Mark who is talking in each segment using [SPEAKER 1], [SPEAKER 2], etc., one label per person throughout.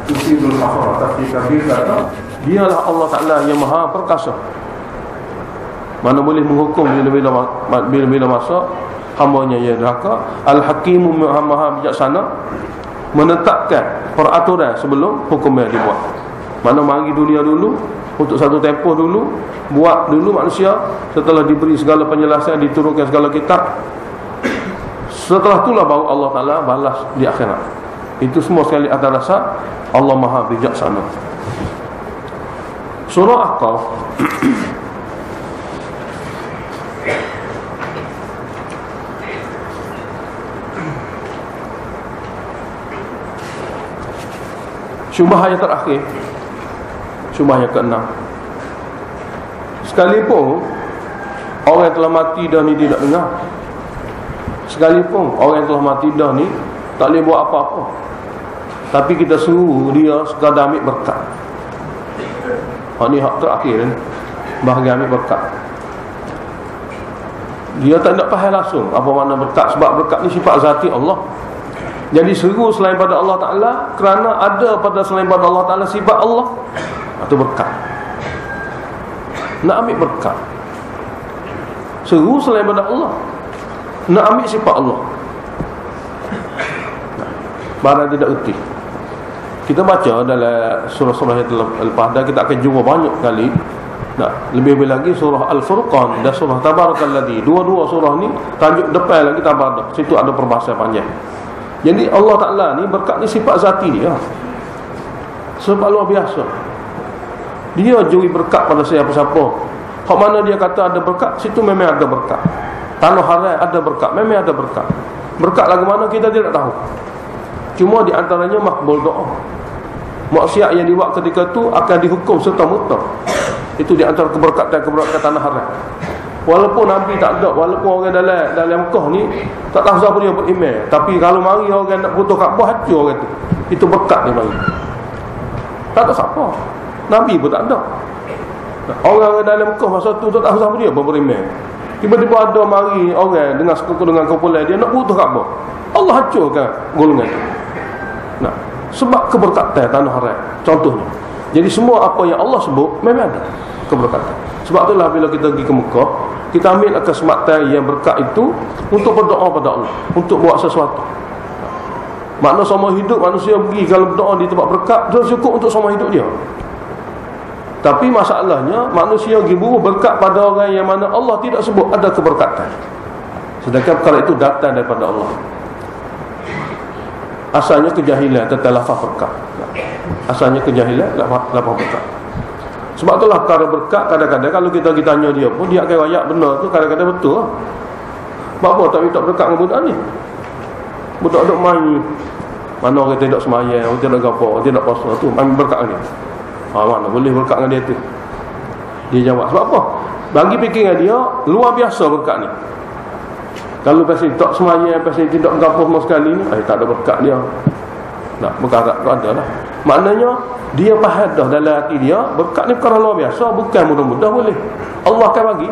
[SPEAKER 1] Tufidul Kafar. Tapi kafir kata dialah Allah Ta'ala yang maha perkasa, mana boleh menghukum bila-bila masa hambanya yang neraka. Al-Hakimu maha bijaksana, menetapkan peraturan sebelum hukumnya dibuat. Mana mari dunia dulu untuk satu tempoh dulu, buat dulu manusia, setelah diberi segala penjelasan, diturunkan segala kitab, setelah itulah baru Allah Ta'ala balas di akhirat. Itu semua sekali atas dasar Allah maha bijaksana. Surah Ahqaf syubhah ayat terakhir, syubhah yang ke-6. Sekalipun orang yang telah mati dah ni tidak dengar, sekalipun orang yang telah mati dah ni tak boleh buat apa-apa, tapi kita suruh dia sekadar ambil berkat. Ni hak terakhir ni, bahagian ambil berkat. Dia tak nak faham langsung apa makna berkat, sebab berkat ni sifat zati Allah. Jadi seru selain pada Allah Ta'ala kerana ada pada selain pada Allah Ta'ala sifat Allah, atau berkat. Nak ambil berkat, seru selain pada Allah, nak ambil sifat Allah, barang tidak erti. Kita baca dalam surah-surah yang lepas dah, kita akan jumpa banyak kali. Lebih-lebih lagi surah Al-Furqan dan surah Tabarakalladzi, dua-dua surah ni tajuk depan lagi Tabarak, situ ada perbahasan panjang. Jadi Allah Ta'ala ni berkat ni sifat zati dia, sebab luar biasa. Dia juri berkat pada siapa-siapa. Hak mana dia kata ada berkat, situ memang ada berkat. Tanah haram ada berkat, memang ada berkat. Berkat lagu mana kita tidak tahu. Cuma di antaranya makbul doa. Maksiat yang dibuat ketika itu akan dihukum serta-merta. Itu di antara keberkatan tanah haram. Walaupun Nabi tak ada, walaupun orang dalam Mekah ni tak tahu siapa dia beriman, tapi kalau mari orang nak butuh Kaabah, hancur orang tu. Itu berkat dia mari. Tak tahu siapa. Nabi pun tak ada. Orang dalam Mekah masa tu tak tahu siapa dia beriman. Tiba-tiba ada mari orang dengan sekutu dengan kumpulan dia nak butuh Kaabah. Allah hancurkan golongan itu. Sebab keberkatan tanah haram contohnya. Jadi semua apa yang Allah sebut memang ada keberkatan. Sebab itulah bila kita pergi ke Mekah, kita ambil kesempatan yang berkat itu untuk berdoa pada Allah, untuk buat sesuatu. Makna semua hidup manusia pergi kalau berdoa di tempat berkat, dia cukup untuk semua hidup dia. Tapi masalahnya manusia pergi buru berkat pada orang yang mana Allah tidak sebut ada keberkatan, sedangkan perkara itu datang daripada Allah. Asalnya kejahilan tentang lafaz berkat. Asalnya kejahilan lafaz berkat. Sebab itulah perkara berkat kadang-kadang kalau kita tanya dia pun, dia akan rayak benar tu kadang-kadang betul lah. Sebab apa tak minta berkat dengan budak ni? Budak duk main, mana orang tidak semayang, orang tidak apa, orang tidak puasa tu, main berkat dia. Mana boleh berkat dengan dia tu? Dia jawab, sebab apa? Bagi fikiran dia luar biasa berkat ni. Kalau pasal tak semayang, pasal tidak apa sama sekali ni, tak ada berkat dia. Berkat tu ada lah. Maknanya dia faham dah dalam hati dia berkat ni perkara luar biasa, bukan mudah-mudah boleh Allah akan bagi.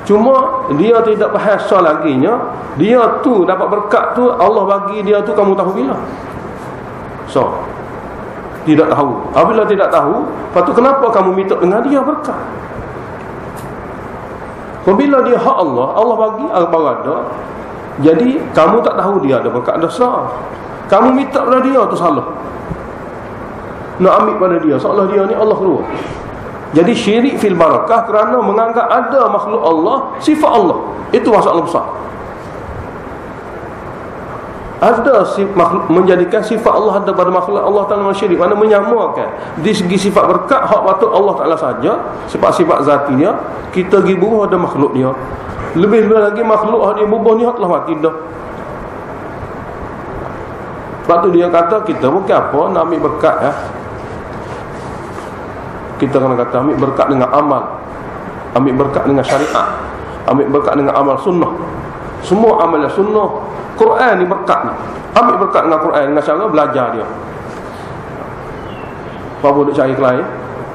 [SPEAKER 1] Cuma dia tidak faham soal laginya, dia tu dapat berkat tu Allah bagi dia tu, kamu tahu bila? So tidak tahu. Apabila tidak tahu, lepas tu kenapa kamu minta dengan dia berkat? Apabila dia hak Allah, Allah bagi apa ada. Jadi kamu tak tahu dia ada berkat dasar, kamu minta pada dia tu salah. Nak ambil pada dia seolah dia ni Allah keluar. Jadi syirik fil barakah kerana menganggap ada makhluk Allah sifat Allah. Itu masalah besar. Ada makhluk, menjadikan sifat Allah ada pada makhluk Allah Ta'ala syirik, mana menyamakan di segi sifat berkat hak patut Allah Ta'ala saja, sifat-sifat zati dia, kita pergi bubuh ada makhluk dia. Lebih lagi makhluk dia bubuh ni telah mati dah. Sebab tu dia kata kita bukan apa nak ambil berkat kita kena kata ambil berkat dengan amal, ambil berkat dengan syariat, ambil berkat dengan amal sunnah. Semua amal sunnah, Quran ni berkat ni. Ambil berkat dengan Quran dengan cara belajar dia. Apa boleh cari lain?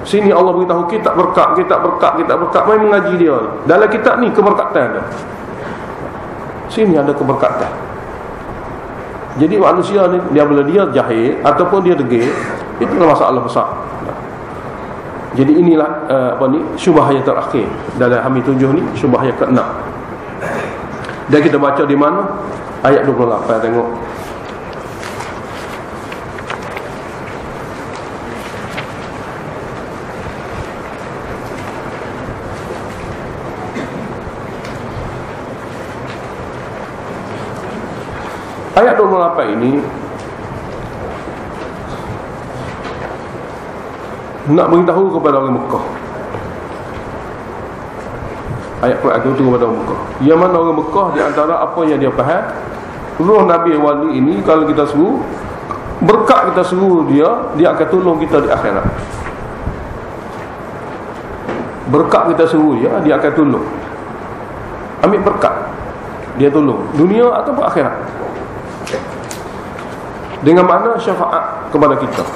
[SPEAKER 1] Sini Allah beritahu kitab berkat, kitab berkat, kitab berkat. Mai mengaji dia. Dalam kitab ni keberkatan ada. Sini ada keberkatan. Jadi manusia ni, dia bila dia jahil ataupun dia degil, Itulah masalah besar. Jadi inilah syubhah yang terakhir dalam Hamid 7 ni, syubhah yang ke-6. Dan kita baca di mana? Ayat 28, tengok. Ayat 28 ini nak beritahu kepada orang Mekah. Ayat Quran itu kepada orang Mekah. Yang mana orang Mekah di antara apa yang dia faham, roh Nabi wali ini kalau kita seru, berkat kita seru dia akan tolong kita di akhirat. Berkat kita seru dia akan tolong. Ambil berkat, dia tolong dunia atau akhirat. Dengan makna syafaat kepada kita.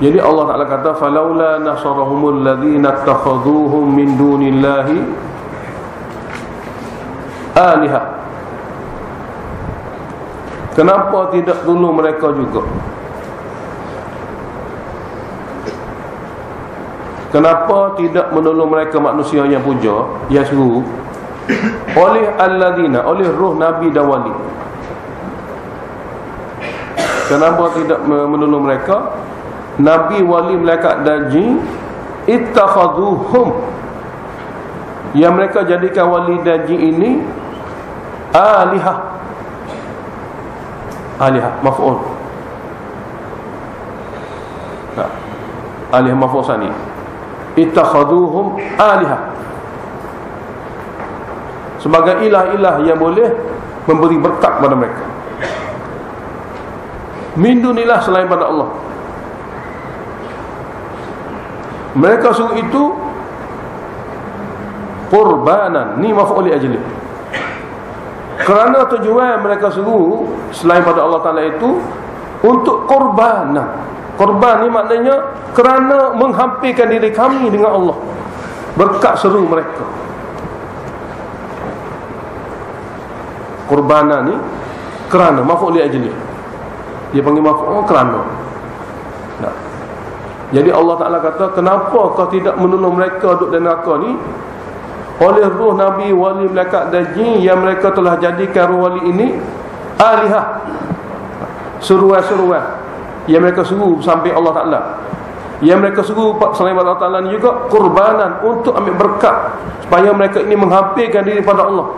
[SPEAKER 1] Jadi Allah Ta'ala kata, falaula nasarahumul ladzina attakhaduhum min dunillahi alihah. Kenapa tidak tolong mereka juga? Kenapa tidak menolong mereka manusia yang puja, yang seru, oleh alladzina, oleh roh Nabi dan wali? Kenapa tidak menolong mereka? Nabi, wali, malaikat dan jin, ittakhaduhum, yang mereka jadikan wali dan jin ini alihah. Alihah maf'ul. Alihah maf'ul sani. Ittakhaduhum alihah, sebagai ilah-ilah yang boleh memberi berkat kepada mereka. Min dunillah, selain pada Allah. Mereka suruh itu qurbanan, ni maf'ul li ajli. Kerana tujuan mereka suruh selain pada Allah Ta'ala itu untuk qurbanan. Qurban ni maknanya kerana menghampirkan diri kami dengan Allah, berkat seru mereka. Qurbanan ni kerana, maf'ul li ajli. Dia panggil maf'ul kerana. Nah. Jadi Allah Ta'ala kata, kenapa kau tidak menolong mereka duduk dalam neraka ni? Oleh roh Nabi, wali, malaikat dan jin yang mereka telah jadikan roh wali ini alihah, seruan-seruan yang mereka suruh sampai Allah Ta'ala. Yang mereka suruh selain Allah Ta'ala ni juga kurbanan, untuk ambil berkat, supaya mereka ini menghampirkan diri pada Allah.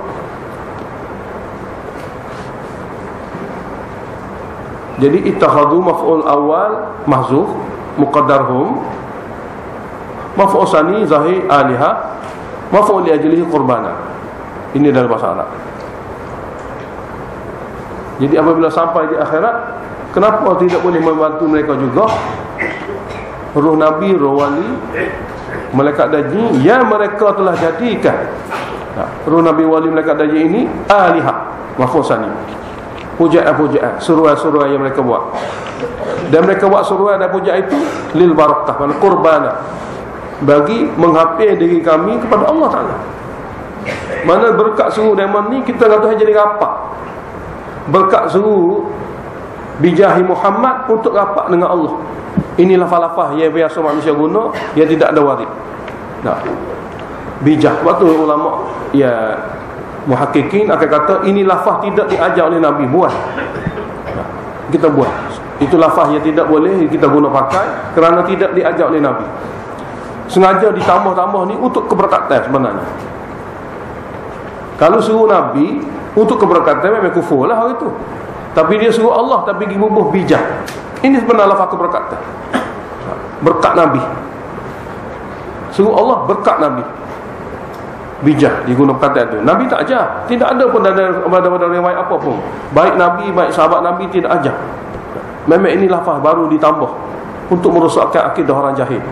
[SPEAKER 1] Jadi ittakhadhu maf'ul awal mahzuf, muqaddarhum, maf'ul sani zahir alihah, maf'ul li ajlihi qurbana. Ini dalam bahasa Arab. Jadi apabila sampai di akhirat, kenapa tidak boleh membantu mereka juga? Roh Nabi, roh wali, malaikat dan jin yang mereka telah jadikan roh Nabi, wali, malaikat dan jin ini alihah, maf'ul sani, pujaan-pujaan, suruhan-suruhan yang mereka buat. Dan mereka buat suruhan dan pujaan itu lil barakah, mana qurbana, bagi menghampir diri kami kepada Allah Ta'ala. Mana berkat suruh diamond ni kita kata jadi rapat. Berkat suruh bijahi Muhammad untuk rapat dengan Allah. Ini lafaz-lafaz yang biasa manusia guna, yang tidak ada warid. Nah, bijah. Waktu ulama ya muhakkikin akan kata ini lafaz tidak diajar oleh Nabi, buat. Nah, kita buat. Itu lafaz yang tidak boleh kita guna pakai kerana tidak diajar oleh Nabi. Sengaja ditambah-tambah ni untuk keberkatan sebenarnya. Kalau suruh Nabi untuk keberkatan memang kufur lah hari itu. Tapi dia suruh Allah tapi pergi bubuh bijah. Ini sebenarnya lafaz keberkatan. Berkat Nabi. Suruh Allah berkat Nabi. Bijah digunakan perkataan itu. Nabi tak ajar. Tidak ada pun ada riwayat apa pun. Baik Nabi, baik sahabat Nabi tidak ajar. Memang ini lafaz baru ditambah untuk merosakkan akidah orang jahil.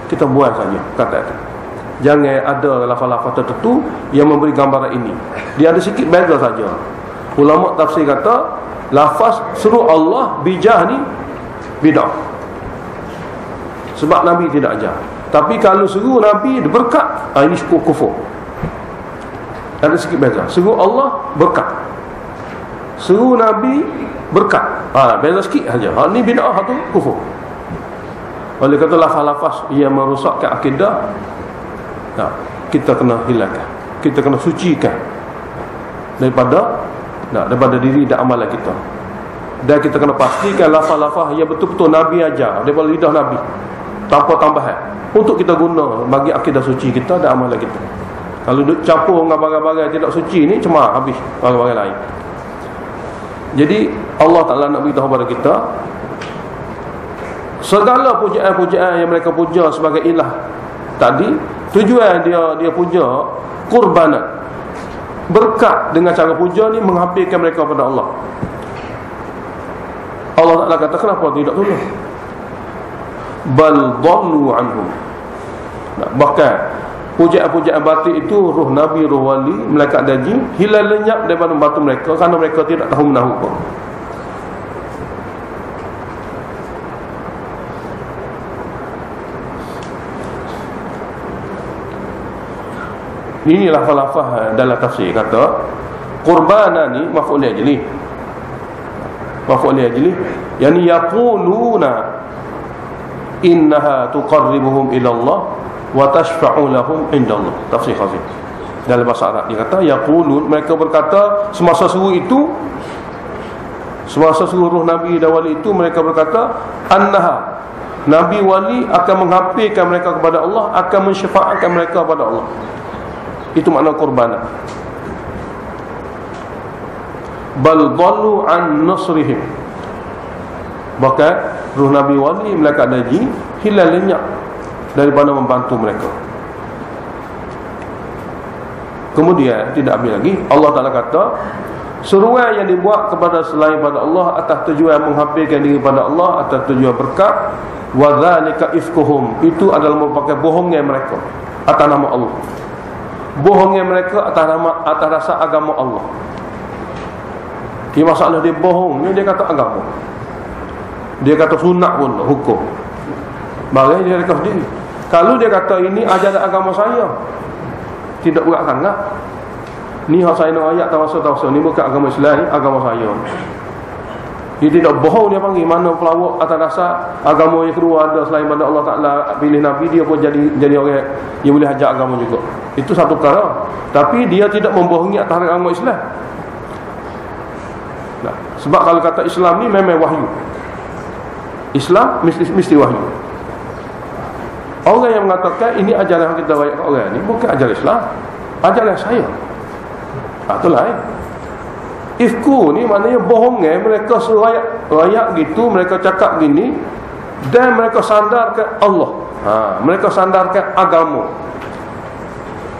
[SPEAKER 1] Kita buat saja kata itu. Jangan ada lafaz-lafaz tertentu yang memberi gambaran ini. Dia ada sikit beza saja. Ulama tafsir kata lafaz suruh Allah bijah ni bidah. Sebab Nabi tidak ajar. Tapi kalau suruh Nabi berkat, ini kufur. Ada sikit beza. Suruh Allah berkat, suruh Nabi berkat. Beza sikit saja. Ni bid'ah, tu kufur. Oleh kata lafaz-lafaz ia merosakkan akidah, kita kena hilangkan, kita kena sucikan daripada diri dan amalan kita. Dan kita kena pastikan lafaz-lafaz yang betul-betul Nabi ajar daripada lidah Nabi, tanpa tambahan, untuk kita guna bagi akidah suci kita dan amalan kita. Kalau duk campur dengan barang-barang tidak suci ni, cemar habis barang-barang lain. Jadi Allah Ta'ala nak beritahu kepada kita, segala pujaan-pujaan yang mereka puja sebagai ilah tadi, tujuan dia puja kurbanan, berkat dengan cara puja ni menghampirkan mereka kepada Allah. Allah Ta'ala kata, kenapa tidak tolong? Bal dhallu anhum. Bahkan pujaan-pujaan batil itu, roh Nabi, roh wali, malaikat dan jin hilang lenyap daripada membantu mereka kerana mereka tidak tahu menahu pun. Inilah lafaz dalam tafsir kata qurbana ni maf'ul li ajli. Maf'ul li ajli yani yaquluna innaha tuqarribuhum ila Allah wa tashfa'u lahum indallah. Tafsir Khazin dalam bahasa Arab dia kata yaqulun, mereka berkata semasa suruh roh Nabi dan wali itu, mereka berkata annaha, Nabi wali akan menghampirkan mereka kepada Allah, akan mensyafaatkan mereka kepada Allah. Itu makna kurbanah. Bal dhallu an nasrihim. Bahkan roh Nabi wali, malaikat dan jin hilang lenyap daripada membantu mereka. Kemudian tidak habis lagi, Allah Ta'ala kata seruan yang dibuat kepada selain pada Allah atas tujuan menghampirkan diri pada Allah, atas tujuan berkat, wa dzalika ifkuhum, itu adalah merupakan bohongnya mereka atas nama Allah. Bohongnya mereka atas dasar agama Allah. Dia masalah dia bohong ni, dia kata agama, dia kata sunat pun hukum. Bagai dia kata sendiri, kalau dia kata ini ajaran agama saya, tidak berat sangat. Ni hak saya nak ayat tawassul ni bukan agama Islam, ni agama saya. Dia tidak bohong, dia panggil mana pelawak atas dasar agama yang kedua ada selain pada Allah Ta'ala pilih Nabi, dia pun jadi orang yang boleh ajar agama juga. Itu satu perkara. Tapi dia tidak membohongi atas agama Islam. Sebab kalau kata Islam ni memang wahyu, Islam mesti wahyu. Orang yang mengatakan ini ajaran kita baik orang ni bukan ajaran Islam, ajaran saya, itu lain. Ifku ni maknanya bohongnya mereka rakyat gitu, mereka cakap gini dan mereka sandarkan Allah, mereka sandarkan agama.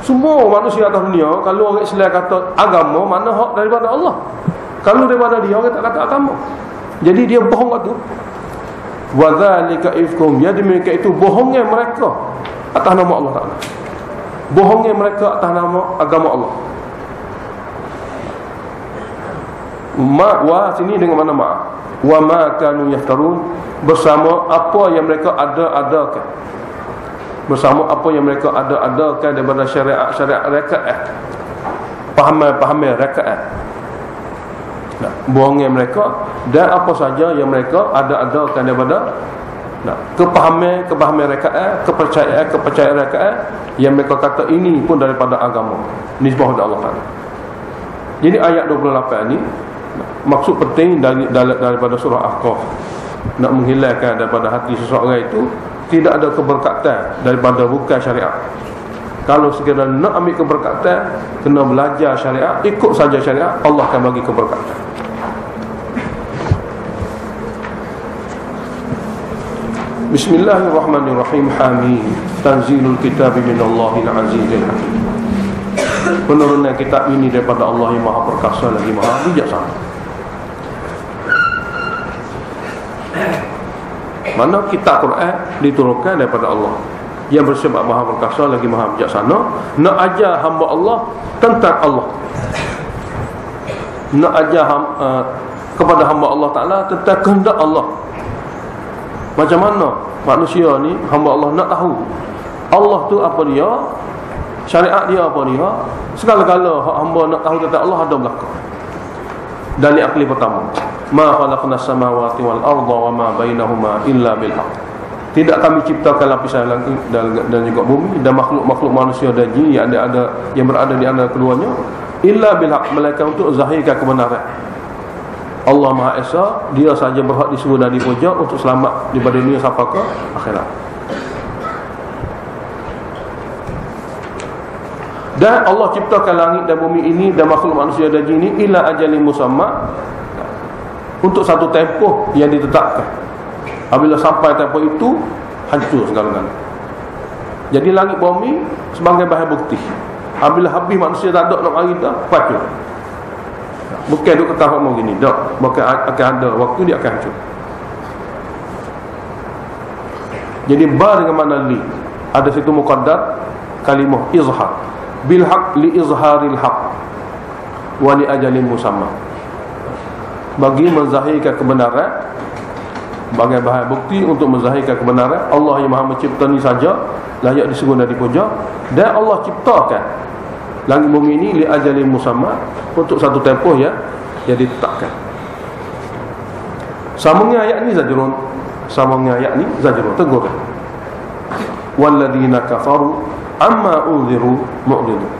[SPEAKER 1] Semua manusia atas dunia, kalau orang Islam kata agama, mana hak daripada Allah. Kalau daripada dia, orang tak kata agama. Jadi dia bohong waktu. Wa dzalika ifkum, jadi mereka itu bohongnya mereka atas nama Allah Ta'ala, bohongnya mereka atas nama agama Allah. Wa sini dengan mana ma? Wa ma kanu yaftarun, bersama apa yang mereka ada-adakan, bersama apa yang mereka ada-adakan daripada syariat rakaat, pahaman rakaat. Bohongnya mereka dan apa saja yang mereka ada-adakan daripada kepahaman rakaat, kepercayaan rakaat yang mereka kata ini pun daripada agama, nisbah kepada Allah Ta'ala. Jadi ayat 28 ni maksud penting daripada surah Ahqaf, nak menghilangkan daripada hati seseorang itu tidak ada keberkatan daripada bukan syariat. Kalau sekiranya nak ambil keberkatan, kena belajar syariat, ikut saja syariat, Allah akan bagi keberkatan. Bismillahirrahmanirrahim. Hamim. Tanzilul kitab minallahil azizil hakim. Penurunan kitab ini daripada Allah yang Maha Perkasa lagi Maha Bijaksana. Mana kitab Quran diturunkan daripada Allah yang bersifat Maha Perkasa lagi Maha Bijaksana, nak ajar hamba Allah tentang Allah, nak ajar kepada hamba Allah Ta'ala tentang kehendak Allah. Macam mana manusia ni, hamba Allah nak tahu Allah tu apa dia, syariat dia apa dia. Segala-gala hamba nak tahu tentang Allah ada belakang. Dalil akli pertama, ma khalaqnas samawati wal arda wa ma bainahuma illa bil haqq. Tidak kami ciptakan lapisan langit dan juga bumi dan makhluk-makhluk manusia dan jin yang berada di antara keduanya illa bil haqq, melainkan untuk zahirkan kebenaran. Allah Maha Esa, Dia saja berhak disembah dan dipuja untuk selamat daripada dunia sampai ke akhirat. Dan Allah ciptakan langit dan bumi ini dan makhluk manusia dan jin ini ila ajalin musamma, untuk satu tempoh yang ditetapkan. Apabila sampai tempoh itu, hancur segala-galanya. Jadi langit bumi sebagai bahan bukti. Apabila habis manusia tak ada nak mari dah, hancur. Bukan duk kata mau gini, tak. Bukan akan ada waktu dia akan hancur. Jadi ba dengan makna li, ada situ muqaddar kalimah izhar. Bil haq li izharil haq wa li ajalin musamma, bagi menzahirkan kebenaran, sebagai bahan bukti untuk menzahirkan kebenaran. Allah yang Maha Mencipta ni saja layak disembah dan dipuja, dan Allah ciptakan langit bumi ini li ajalin musamma, untuk satu tempoh yang ditetapkan. Sambungnya ayat ni zajrun, tegur. Walladzina kafaru amma unziru mu'ridun,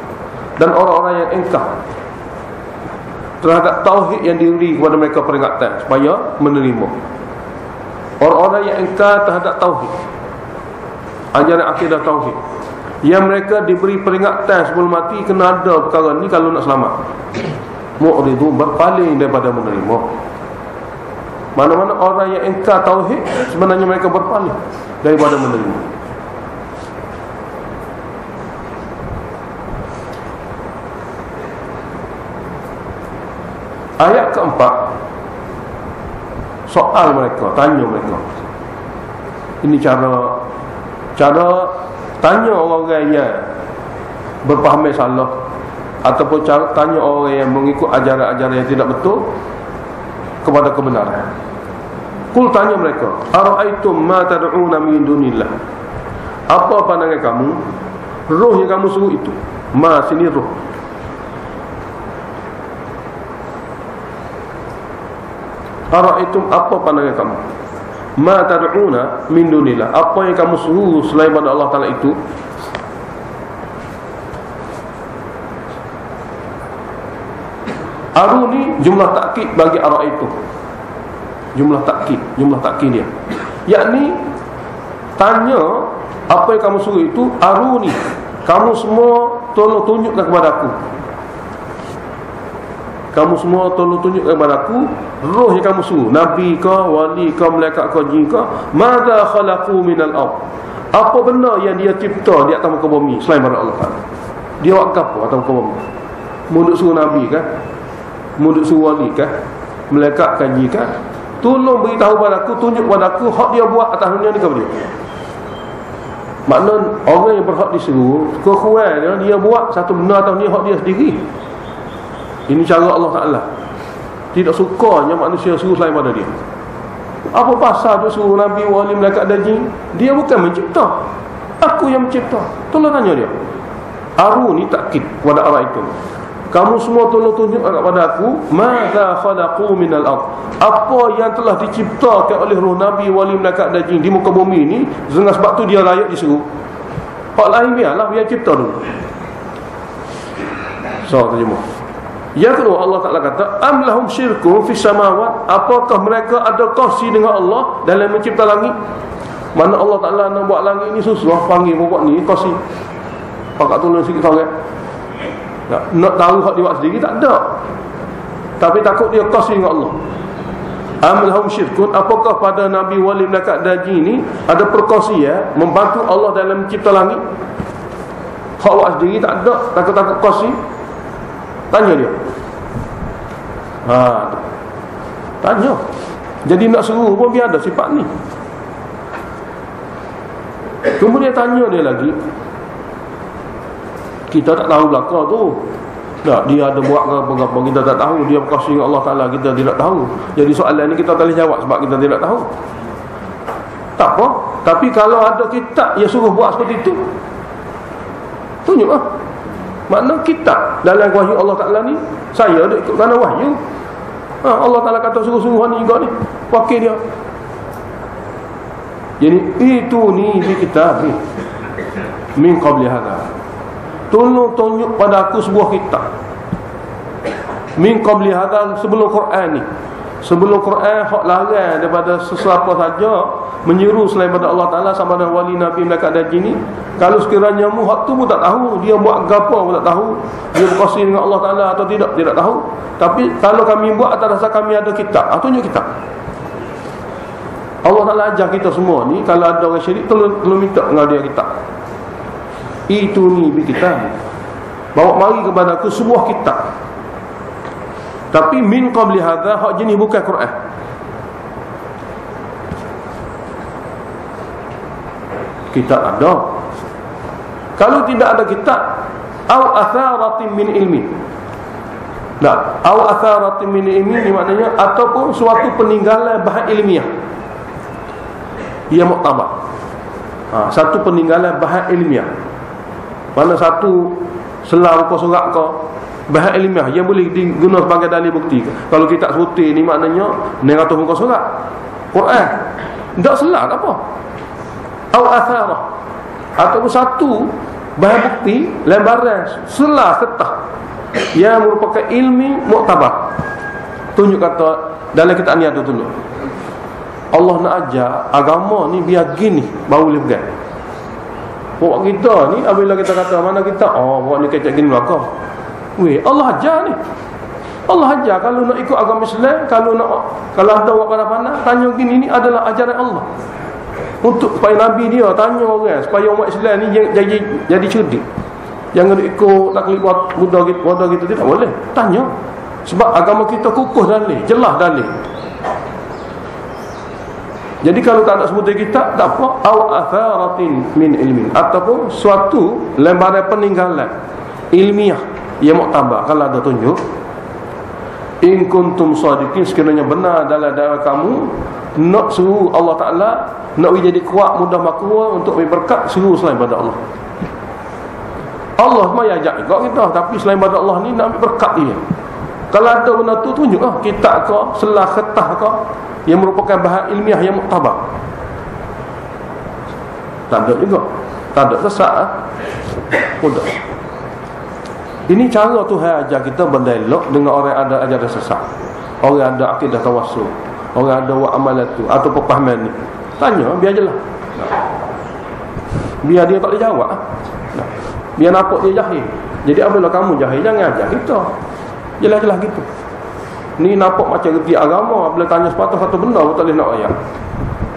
[SPEAKER 1] dan orang-orang yang engkar terhadap tauhid yang diberi kepada mereka peringatan supaya menerima. Orang-orang yang engkar terhadap tauhid, ajaran akidah tauhid, yang mereka diberi peringatan sebelum mati kena ada perkara ni kalau nak selamat, mu'ridun, berpaling daripada menerima. Mana-mana orang yang engkar tauhid, sebenarnya mereka berpaling daripada menerima. Ayat keempat, soal mereka, tanya mereka. Ini cara tanya orang yang berfaham salah, ataupun cara tanya orang yang mengikut ajaran-ajaran yang tidak betul kepada kebenaran. Kul, tanya mereka, ara'aitum ma tad'una min dunillah, apa pandangan kamu roh yang kamu suruh itu? Ma sini roh. Ara'aitum, apa pandangan kamu? Ma tad'una min dunillah, apa yang kamu suruh selain pada Allah Ta'ala itu? Aruni jumlah takkid bagi ara'aitum. Jumlah takkid dia, yakni tanya apa yang kamu suruh itu. Aruni, kamu semua tolong tunjukkan kepada aku. Kamu semua tolong tunjukkan kepada aku roh yang kamu suruh, nabi ke, wali ke, malaikat ke, jin ke, madza khalaqu minal ard, apa benda yang dia cipta di atas muka bumi selain daripada Allah Ta'ala. Dia buat apa atas muka bumi? Muduk suruh nabi ke, muduk suruh wali ke, malaikat ke, jin ke? Tolong beritahu kepada aku, tunjuk kepada aku hak dia buat atas dunia ni kepada dia. Maknanya orang yang berhak disuruh, kekhawal dia buat satu benda atas dunia hak dia sendiri. Ini cara Allah Ta'ala. Tidak sukanya manusia suruh selain pada dia. Apa pasal dia suruh nabi, wali, malaikat dan jin? Dia bukan mencipta, aku yang mencipta. Tolong tanya dia. Aruni takkid kepada arah itu. Kamu semua tolong tunjuk kepada aku, madza khalaqu minal ard, apa yang telah diciptakan oleh roh nabi, wali, malaikat dan jin di muka bumi ini. Dengan sebab tu dia layak disuruh. Hak lain biarlah, biar cipta dulu. So, terjemah. Yang kedua, Allah Ta'ala kata, am lahum syirkun fis samawat, apakah mereka ada kongsi dengan Allah dalam mencipta langit? Mana Allah Ta'ala nak buat langit ni susah, panggil buat ni kongsi. Pakak tolong sikit orang. Nak tahu hak dia buat sendiri tak ada, tapi takut dia kongsi dengan Allah. Am lahum syirkun, apakah pada nabi, wali, malaikat dan jin ni ada perkongsian membantu Allah dalam mencipta langit? Hak buat sendiri tak ada, takut-takut kongsi. Tanya dia. Tanya. Jadi nak suruh pun biar ada sifat ni. Kemudian tanya dia lagi. Kita tak tahu belakang tu. Tak, dia ada buat apa-apa kita tak tahu. Dia berkongsi dengan Allah Ta'ala, kita tidak tahu. Jadi soalan ni kita tak boleh jawab sebab kita tidak tahu. Tak apa. Tapi kalau ada kitab yang suruh buat seperti itu, tunjuk lah. Makna kitab dalam wahyu Allah Ta'ala ni, saya ada ikut kerana wahyu. Allah Ta'ala kata sungguh-sungguh ni juga ni wakil dia. Jadi itu ni di kitab ni min qabli hadha, tolong tunjuk pada aku sebuah kitab min qabli hadha, sebelum Quran ni. Sebelum Quran hak larang daripada sesiapa saja menyeru selain pada Allah Ta'ala sama dengan wali Nabi mereka dan jin ni. Kalau sekiranya mu hak tu pun tak tahu, dia buat apa pun tak tahu, dia berkongsi dengan Allah Ta'ala atau tidak tahu. Tapi kalau kami buat atas dasar kami ada kitab, tunjuk kitab. Allah Ta'ala ajar kita semua ni, kalau ada orang syirik tolong minta dengan dia kitab. Itu ni bi kitab, bawa mari kepada aku sebuah kitab. Tapi min qabli hadha, hak jenis bukan Quran. Kitab ada. Kalau tidak ada kitab, au atharatin min ilmi. Nah, au atharatin min ilmi ni maknanya ataupun suatu peninggalan bahan ilmiah. Ia muktabar. Satu peninggalan bahan ilmiah. Mana satu selar rupa surat ke bahan ilmiah yang boleh digunakan sebagai dalil bukti. Kalau kitab putih ni maknanya 900 muka surat Quran, tak selar apa. Au atharah, ataupun satu bahan bukti lembaran selar kertas yang merupakan ilmi muktabar. Tunjuk kata dalam kitab ni ada tunjuk. Allah nak ajar agama ni biar gini baru boleh pegang. Buat kita ni apabila kita kata mana kita, buat ni kecek gini belakang. Weh, Allah ajar ni. Allah ajar kalau nak ikut agama Islam, kalau ada orang pandai-pandai tanya gini, ni adalah ajaran Allah. Untuk supaya Nabi dia tanya orang, supaya umat Islam ni jadi cerdik. Jangan ikut taklid Buddha kita tidak boleh. Tanya. Sebab agama kita kukuh dalil, jelas dalil. Jadi kalau tak ada sebutan kitab, tak apa, au atharatin min ilmin, ataupun suatu lembaran peninggalan ilmiah yang muktabar. Kalau ada tunjuk, in kuntum shadiqin, sekiranya benar dalam kamu nak seru Allah Ta'ala, nak jadi kuat mudah makruh untuk berkat, seru selain pada Allah. Allah mai ajak juga kita, tapi selain pada Allah ni nak ambil berkat dia. Kalau ada benda tu tunjuk kitab ke, selah kertas ke yang merupakan bahan ilmiah yang muktabar. Tak ada juga, tak ada sesat mudah. Ini cara Tuhan ajar kita berdialog dengan orang yang ada ajaran sesat, orang ada akidah tawassul, orang ada buat amalan tu atau pemahaman ni. Tanya, biar jelas. Biar dia tak boleh jawab. Biar nampak dia jahil. Jadi apabila kamu jahil, jangan ajar kita. Jelas-jelas gitu. Ni nampak macam reti agama, bila tanya sepatah-patah benda pun tak boleh nak ayat.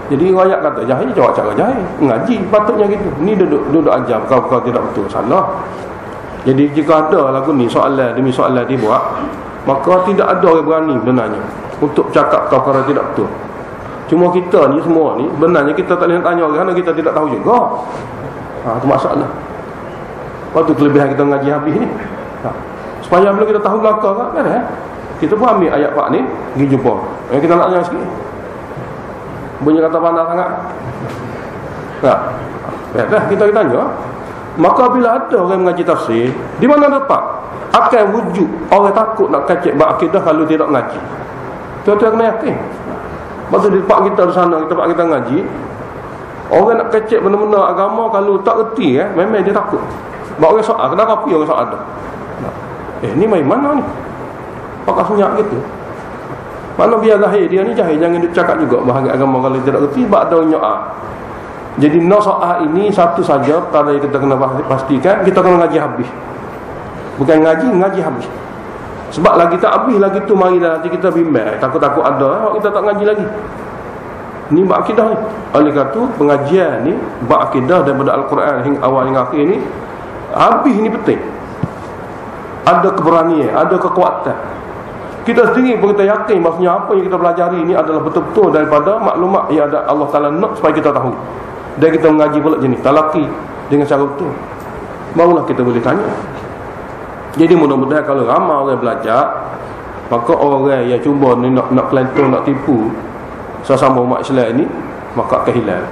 [SPEAKER 1] Jadi ayat kata jahil, jawab cara jahil. Ngaji patutnya gitu. Ni duduk ajar kau tidak betul, salah. Jadi jika ada lagu ni soalan demi soalan dibuat, maka tidak ada orang berani benarnya untuk cakap kau kalau tidak betul. Cuma kita ni semua ni benarnya kita tak boleh tanya orang kerana kita tidak tahu juga. Itu masalah. Waktu kelebihan kita ngaji habis ni. Supaya bila kita tahu belakang kan, kita pun ambil ayat pak ni, pergi jumpa. Kita nak tanya sikit. Bunyi kata pandai sangat. Dah kita tanya. Maka bila ada orang mengaji tafsir, di mana dapat akan wujud orang takut nak kacik bab akidah kalau tidak ngaji. Tuan-tuan kena yakin. Waktu di tempat kita di sana, tempat kita ngaji, orang nak kacik benda-benda agama kalau tak erti memang dia takut. Sebab orang soal, kenapa api orang soal ada? Ni main mana ni? Pakai senyap gitu. Mana biar lahir dia ni jahil, jangan dia cakap juga bahagian agama kalau tidak erti, sebab ada nyo'ah. Jadi nasihat ini satu saja perkara yang kita kena pastikan, kita kena ngaji habis. Bukan ngaji habis. Sebab lagi tak habis lagi tu mari dah nanti kita bimbang, takut-takut ada kita tak ngaji lagi. Ni bab akidah ni. Oleh kerana pengajian ni bab akidah daripada Al-Quran hingga awal hingga akhir ni habis ni penting. Ada keberanian, ada kekuatan. Kita sendiri pun kita yakin maksudnya apa yang kita pelajari ni adalah betul-betul daripada maklumat yang ada Allah Ta'ala nak supaya kita tahu. Dan kita mengaji pula jenis talaki dengan cara betul, barulah kita boleh tanya. Jadi mudah-mudahan kalau ramai orang belajar, maka orang yang cuba ni nak kelantong, nak tipu sesama umat Islam ni, maka akan hilang.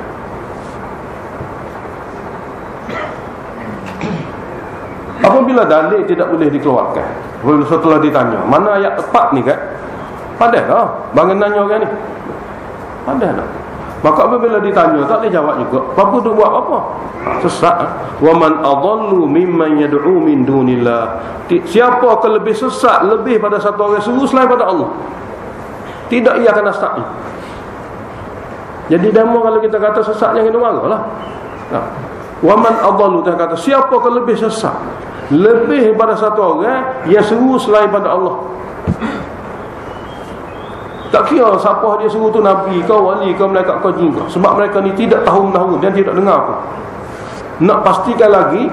[SPEAKER 1] Apabila dalil tidak boleh dikeluarkan, setelah ditanya mana ayat tepat ni kan, Pandai lah bangunannya orang ni. Pandai lah. Maka apabila ditanya tak boleh jawab juga. Apa tu buat apa? Sesat. Wa man adallu mimman yad'u min dunillah. Siapa yang lebih sesat lebih pada satu orang seru selain pada Allah? Tidak ia akan nasta'in. Jadi demo kalau kita kata sesat yang kena marahlah. Wa man adallu, dia kata siapa yang lebih sesat lebih pada satu orang yang seru selain pada Allah. Tak kira siapa dia seru tu, nabi ke, wali ke, malaikat ke, jin ke. Sebab mereka ni tidak tahu menahu dan tidak dengar pun. Nak pastikan lagi,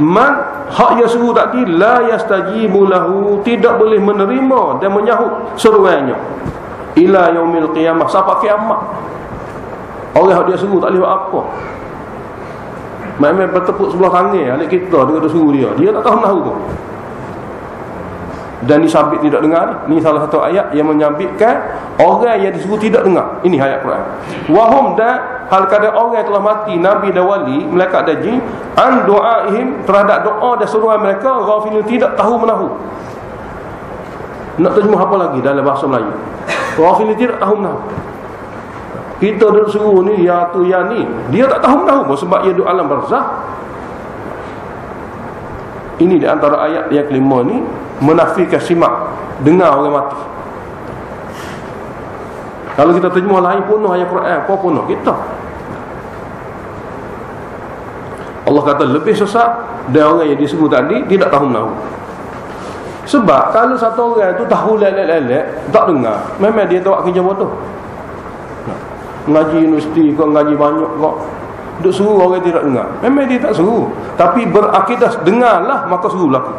[SPEAKER 1] man hak yang seru tadi la yastajibu lahu, tidak boleh menerima dan menyahut seruannya ila yaumil qiyamah, sampai kiamat. Orang hak dia seru tak boleh buat apa. Main-main bertepuk sebelah tangan alik kita dia kata suruh dia tak tahu menahu tu. Dan disabit tidak dengar ni salah satu ayat yang menyabitkan orang yang disuruh tidak dengar. Ini ayat Quran. Wahum dan hal kadang orang yang telah mati, nabi dan wali, malaikat dan jin, an du'aihim, terhadap doa dan seruan mereka, ghafilun, tidak tahu menahu. Nak terjemah apa lagi dalam bahasa Melayu? Ghafilun, tidak tahu menahu. Kita duduk suruh ni, ya tu ya ni, dia tak tahu menahu pun sebab dia duduk alam barzah. Ini di antara ayat yang kelima ni menafikan simak dengar orang mati. Kalau kita terjemah lain penuh ayat Quran, apa penuh kita. Allah kata lebih sesat dan orang yang disebut tadi tidak tahu menahu. Sebab kalau satu orang tu tahu lelek-lelek tak dengar, memang dia tak kerja bodoh. Ngaji universiti kau, ngaji banyak kau, duk suruh orang tidak dengar, memang dia tak suruh. Tapi berakidah dengarlah, maka suruh berlaku.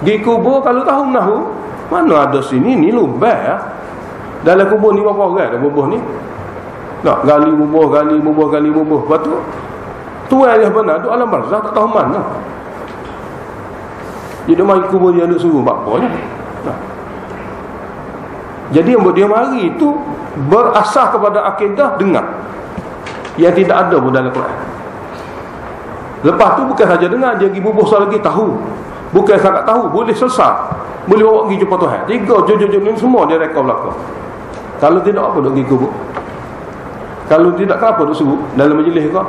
[SPEAKER 1] Di kubur kalau tahu menahu, mana ada sini ni lubang ya. Dalam kubur ni berapa orang ada bubuh ni? Nak gali bubuh, gali bubuh, gali bubuh. Lepas tu tuan yang benar duk alam barzah tak tahu mana. Jadi mari kubur dia duk suruh buat apa ni? Jadi yang buat dia mari itu berasas kepada akidah dengar yang tidak ada pun dalam Quran. Lepas tu bukan saja dengar, dia pergi bubuh lagi tahu. Bukan sangat tahu, boleh sesat, boleh bawa pergi jumpa Tuhan. Tiga jujur ni semua dia reka belakang. Kalau tidak apa duk pergi kubur? Kalau tidak kenapa duk suruh dalam majlis kau?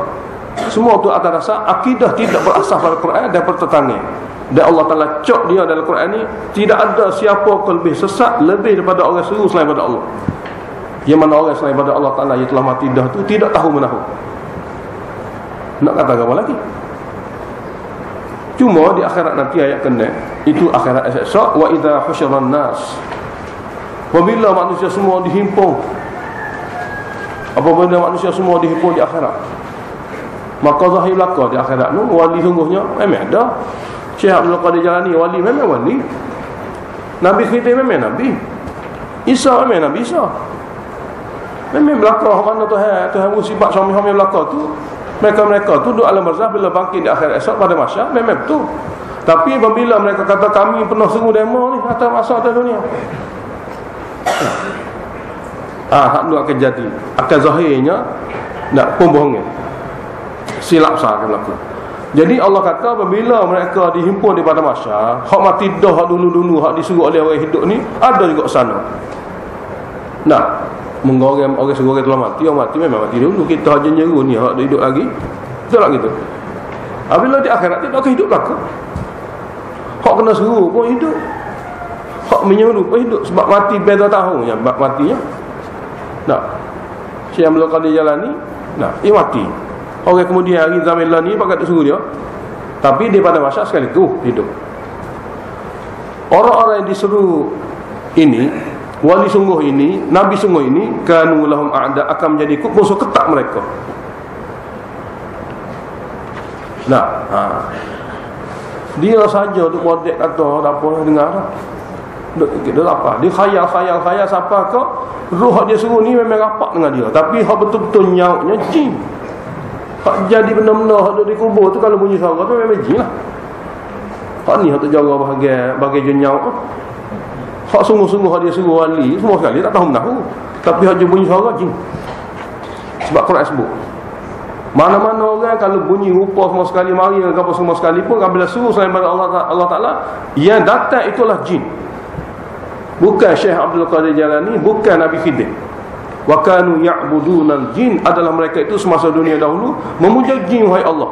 [SPEAKER 1] Semua tu atas dasar akidah tidak berasas pada Quran dan pertentangan. Dan Allah Ta'ala cok dia dalam Quran ni, tidak ada siapa yang lebih sesat lebih daripada orang seru selain pada Allah. Yang mana orang selain pada Allah Ta'ala yang telah mati dah tu tidak tahu menahu. Nak kata apa lagi? Cuma di akhirat nanti ayat kena, itu akhirat esok, wa idza husyiran nas, apabila manusia semua dihimpun, apabila manusia semua dihimpun di akhirat, maka zahir belaka di akhirat tu wali sungguhnya memang ada. Syekh Abdul Qadir Jalani wali, memang wali. Nabi kita memang Nabi Isa, memang Nabi Isa. Memang belaka mana Tuhan sifat suami-suami belaka tu. Mereka tu duduk alam barzah, bila bangkit di akhir esok pada masyarakat, memang betul. Tapi apabila mereka kata kami penuh seru demo ni atas masa atas dunia, hak tu akan jadi, akan zahirnya nak pembohongan, silap sah akan berlaku. Jadi Allah kata apabila mereka dihimpun daripada masyarakat, hak mati dah, hak dulu-dulu, hak disuruh oleh orang hidup ni, ada juga sana. Nah, menggoreng orang seorang telah mati, orang mati memang mati dulu. Kita haji nyeru ni hak hidup lagi, betul tak gitu? Apabila di akhirat dia tak akan hidup belaka. Hak kena seru pun hidup, hak menyeru pun hidup. Sebab mati beza tahun je matinya. Nah, Syekh Abdul Qadir Jalani, nah, dia mati. Orang kemudian hari zaman lah ni pakai suruh dia, tapi dia pada masyarakat sekali tu hidup. Orang-orang yang diseru ini, wali sungguh ini, nabi sungguh ini, kanu lahum a'da, akan menjadi musuh ketat mereka. Nah, dia saja duk bodek kata apa dengar dah. Dia apa? Dia khayal siapa ke roh dia suruh ni memang rapat dengan dia, tapi hak betul-betul nyauknya jin. Hak jadi benda-benda hak duk dikubur tu kalau bunyi suara tu memang jin lah. Hak ni hak tu jaga bahagian jin nyauk. Hak sungguh-sungguh dia suruh wali semua sekali tak tahu menahu, tapi hak bunyi suara jin. Sebab Quran sebut mana-mana orang kalau bunyi rupa semua sekali, mari ke apa semua sekali pun, bila suruh selain pada Allah Ta'ala, yang datang itulah jin. Bukan Syekh Abdul Qadir Jalani, bukan Nabi Khidir. Wa kanu ya'budunal jin, adalah mereka itu semasa dunia dahulu memuja jin, wahai Allah.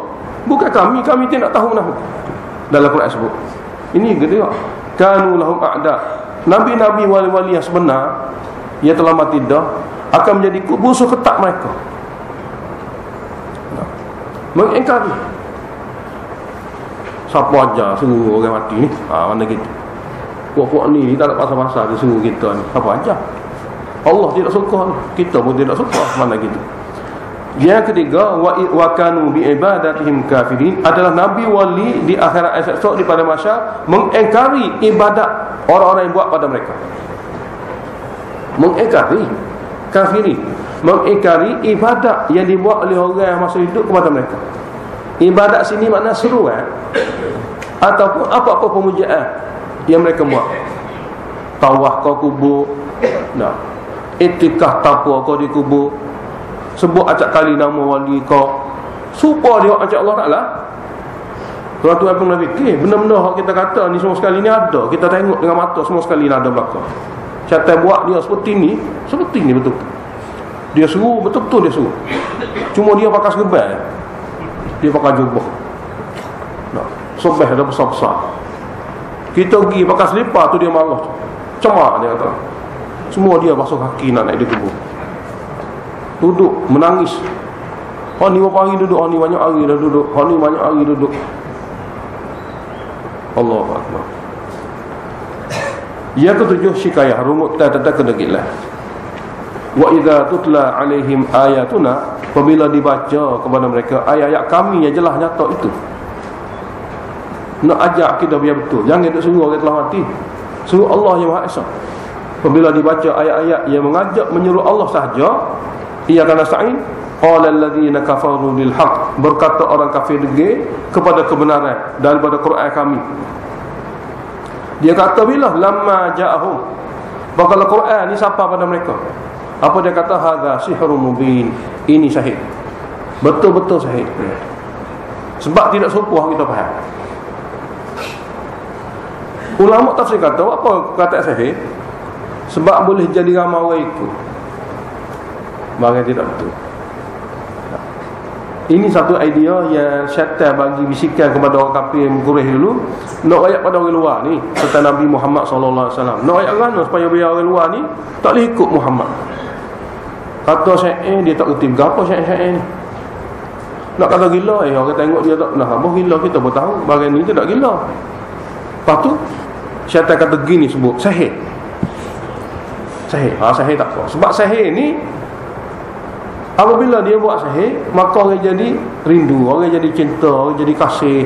[SPEAKER 1] Bukan kami tidak tahu menahu. Dalam Quran sebut. Ini dia. Kanu lahum a'da. Nabi-nabi, wali-wali yang sebenar, ia telah mati dah, akan menjadi musuh ketat mereka. Mengingkari. Siapa aja suruh orang mati ni? Mana gitu. Puak-puak ni tak ada pasal-pasal dia suruh kita ni. Apa aja. Allah tidak suka, kita pun tidak suka. Mana gitu. Yang ketiga, wa kanu bi ibadatihim kafirin, adalah nabi wali di akhirat esok di pada masa mengingkari ibadat orang-orang yang buat pada mereka. Mengingkari kafirin, mengingkari ibadat yang dibuat oleh orang yang masih hidup kepada mereka. Ibadat sini makna seruan ataupun apa-apa pemujaan yang mereka buat. Tawaf kau kubur, nah, itikaf tapua kau di kubur, sebut acak kali nama wali kau, supaya dia acak Allah Ta'ala. Kalau Tuhan pun fikir benda-benda yang kita kata ni semua sekali ni ada, kita tengok dengan mata semua sekali ni ada belakang. Syaitan buat dia seperti ni betul. Dia suruh betul-betul, dia suruh. Cuma dia pakai serban, dia pakai jubah. Nah, sobeh ada besar-besar. Kita pergi pakai selipar tu dia marah. Cemak dia kata. Semua dia basuh kaki nak naik di kubur. Duduk menangis. Ni berapa hari duduk, ni banyak hari dah duduk, ni banyak hari duduk. Allahu Akbar. Yang ketujuh, syikayah, rumut tata kedegilah. Wa idza tutla alaihim ayatuna, apabila dibaca kepada mereka ayat-ayat kami yang jelas nyata itu. Nak ajak kita biar betul, jangan duk suruh orang telah mati, suruh Allah yang Maha Esa. Apabila dibaca ayat-ayat yang mengajak menyuruh Allah sahaja, ia akan nasta'in. Qala alladzina kafaru bil haqq, berkata orang kafir degil kepada kebenaran daripada Quran kami. Dia kata bila lamma ja'ahum, bakal Quran ni siapa pada mereka? Apa dia kata? Hadza sihrun mubin, ini sahih, betul-betul sahih. Sebab tidak serupa kita faham. Ulama tafsir kata apa kata sahih? Sebab boleh jadi ramai orang ikut. Maka tidak betul. Ini satu idea yang syaitan bagi bisikan kepada orang kafir Quraisy dulu, nak ayat pada orang luar ni serta Nabi Muhammad sallallahu alaihi wasallam. Nak ayat mana supaya biar orang luar ni tak boleh ikut Muhammad. Kata syair dia tak kerti berapa syair-syair ni. Nak kata gila, orang tengok dia tak pernah apa gila, kita pun tahu bagian ni dia tak gila. Lepas tu syaitan kata gini sebut sahih. Sahih. Sahih tak apa. Sebab sahih ni apabila dia buat sahih, maka orang jadi rindu, orang jadi cinta, orang jadi kasih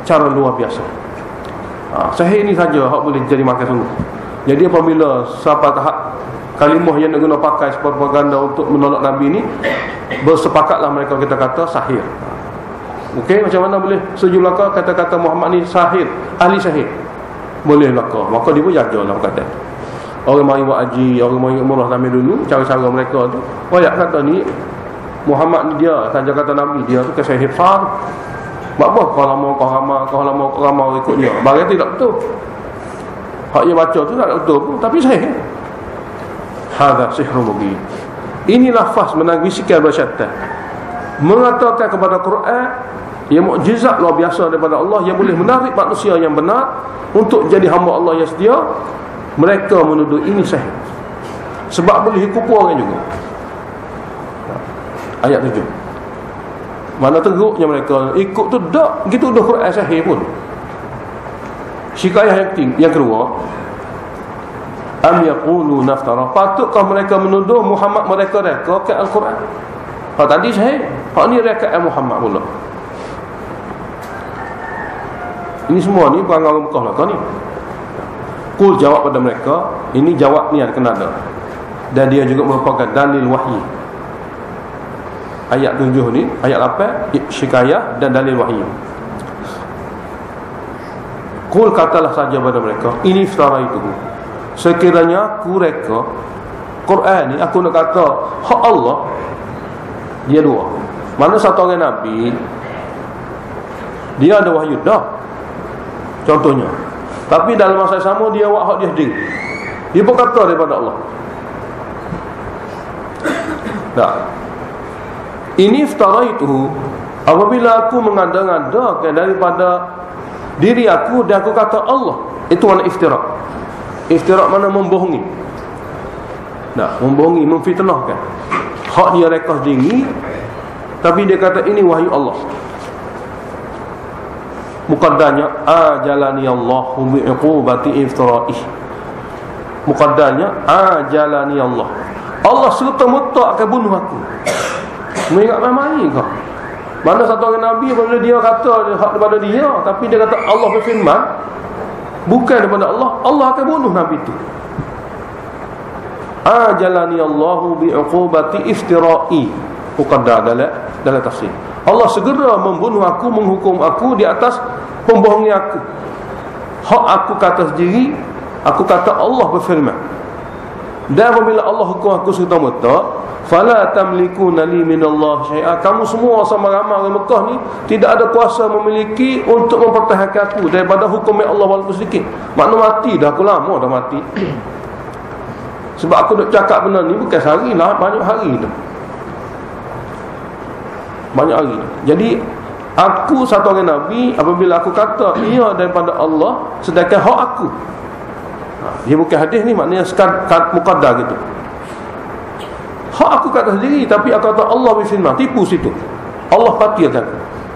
[SPEAKER 1] cara luar biasa. Sahih ni saja hak boleh jadi makan sungguh. Jadi apabila siapa tahap kalimah yang nak guna pakai sebagai propaganda untuk menolak Nabi ni, bersepakatlah mereka, kita kata sahih. Okey, macam mana boleh setuju belaka kata-kata Muhammad ni sahih, ahli sahih? Boleh belaka. Maka dia pun jagalah perkataan. Orang mari buat haji, orang mari umrah sampai dulu, cara-cara mereka tu. Ayat kata ni Muhammad ni dia saja kata Nabi, dia tu kesah hifar. Buat apa kau lama ikut dia? Barang tidak betul. Hak dia baca tu tak betul pun, tapi sahih. Hadza sihrun mubin. Ini lafaz menang bisikan syaitan, mengatakan kepada Quran yang mukjizat luar biasa daripada Allah, yang boleh menarik manusia yang benar untuk jadi hamba Allah yang setia. Mereka menuduh ini sahih sebab boleh kupu orang juga. Ayat 7. Mana teruknya mereka ikut tu tak gitu dah Quran sahih pun. Syikayah yang kedua, am yaqulu naftara, patutkah mereka menuduh Muhammad mereka reka Al-Quran? Tadi sahih, hak ni reka Muhammad pula. Ini semua ni perangai orang Mekah lah kau ni. Qul, jawab pada mereka, ini jawab ni ada kena ada, dan dia juga merupakan dalil wahyi. Ayat 7 ni, ayat 8 syikayah dan dalil wahyi. Qul, katalah saja pada mereka, ini iftara itu, sekiranya aku reka Quran ni, aku nak kata hak Allah, dia dua. Mana satu orang Nabi dia ada wahyu dah, contohnya, tapi dalam masa sama dia buat hak dia sendiri. Dia berkata daripada Allah. Nah, ini iftaraituhu, apabila aku mengada-ngadakan daripada diri aku dan aku kata Allah, itu mana iftira. Iftira mana membohongi. Nah, membohongi, memfitnahkan. Hak dia reka sendiri, tapi dia kata ini wahyu Allah. Muqaddarnya ajalani Allahu bi'iqubati iftira'ih. Muqaddarnya ajalani Allah. Allah serta-merta akan bunuh aku. Mengingat mai-mai kau. Mana satu orang Nabi apabila dia kata hak daripada dia, tapi dia kata Allah berfirman bukan daripada Allah, Allah akan bunuh Nabi itu. Ajalani Allahu bi'uqubati iftira'i. Muqaddar dalam tafsir. Allah segera membunuh aku, menghukum aku di atas pembohongi aku. Hak aku kata sendiri, aku kata Allah berfirman. Dan apabila Allah hukum aku serta-merta, fala tamlikuna li minallah syai'a. Kamu semua sama ramai orang Mekah ni tidak ada kuasa memiliki untuk mempertahankan aku daripada hukum Allah walaupun sedikit. Makna mati dah, aku lama dah mati. Sebab aku nak cakap benda ni bukan sehari lah, banyak hari tu. Banyak hari tu. Jadi aku satu orang Nabi, apabila aku kata ia daripada Allah, sedangkan hak aku, dia bukan hadis ni, maknanya sekadar muqaddar gitu. Hak aku kata sendiri, tapi aku kata Allah berfirman, tipu situ. Allah patiakan.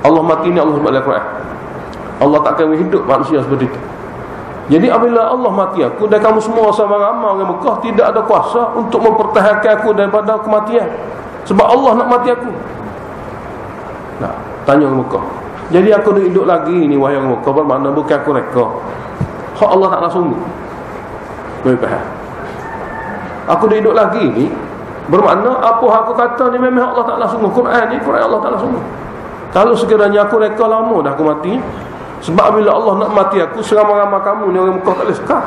[SPEAKER 1] Allah mati ni Allah sebut dalam Quran. Allah takkan hidup manusia seperti itu. Jadi apabila Allah mati aku dan kamu semua sama ramai orang Mekah tidak ada kuasa untuk mempertahankan aku daripada kematian. Sebab Allah nak mati aku. Nah, tanya orang Mekah. Jadi aku nak hidup lagi ni wahai orang Mekah, bermakna bukan aku reka. Hak Allah tak nak sungguh. Baik-baik. Aku dah hidup lagi ni, bermakna apa aku kata ni memang Allah Ta'ala sungguh. Quran ni, Quran Allah Ta'ala sungguh. Kalau sekiranya aku reka lama dah aku mati, sebab bila Allah nak mati aku, seramai-ramai kamu ni orang Mekah tak boleh sekat.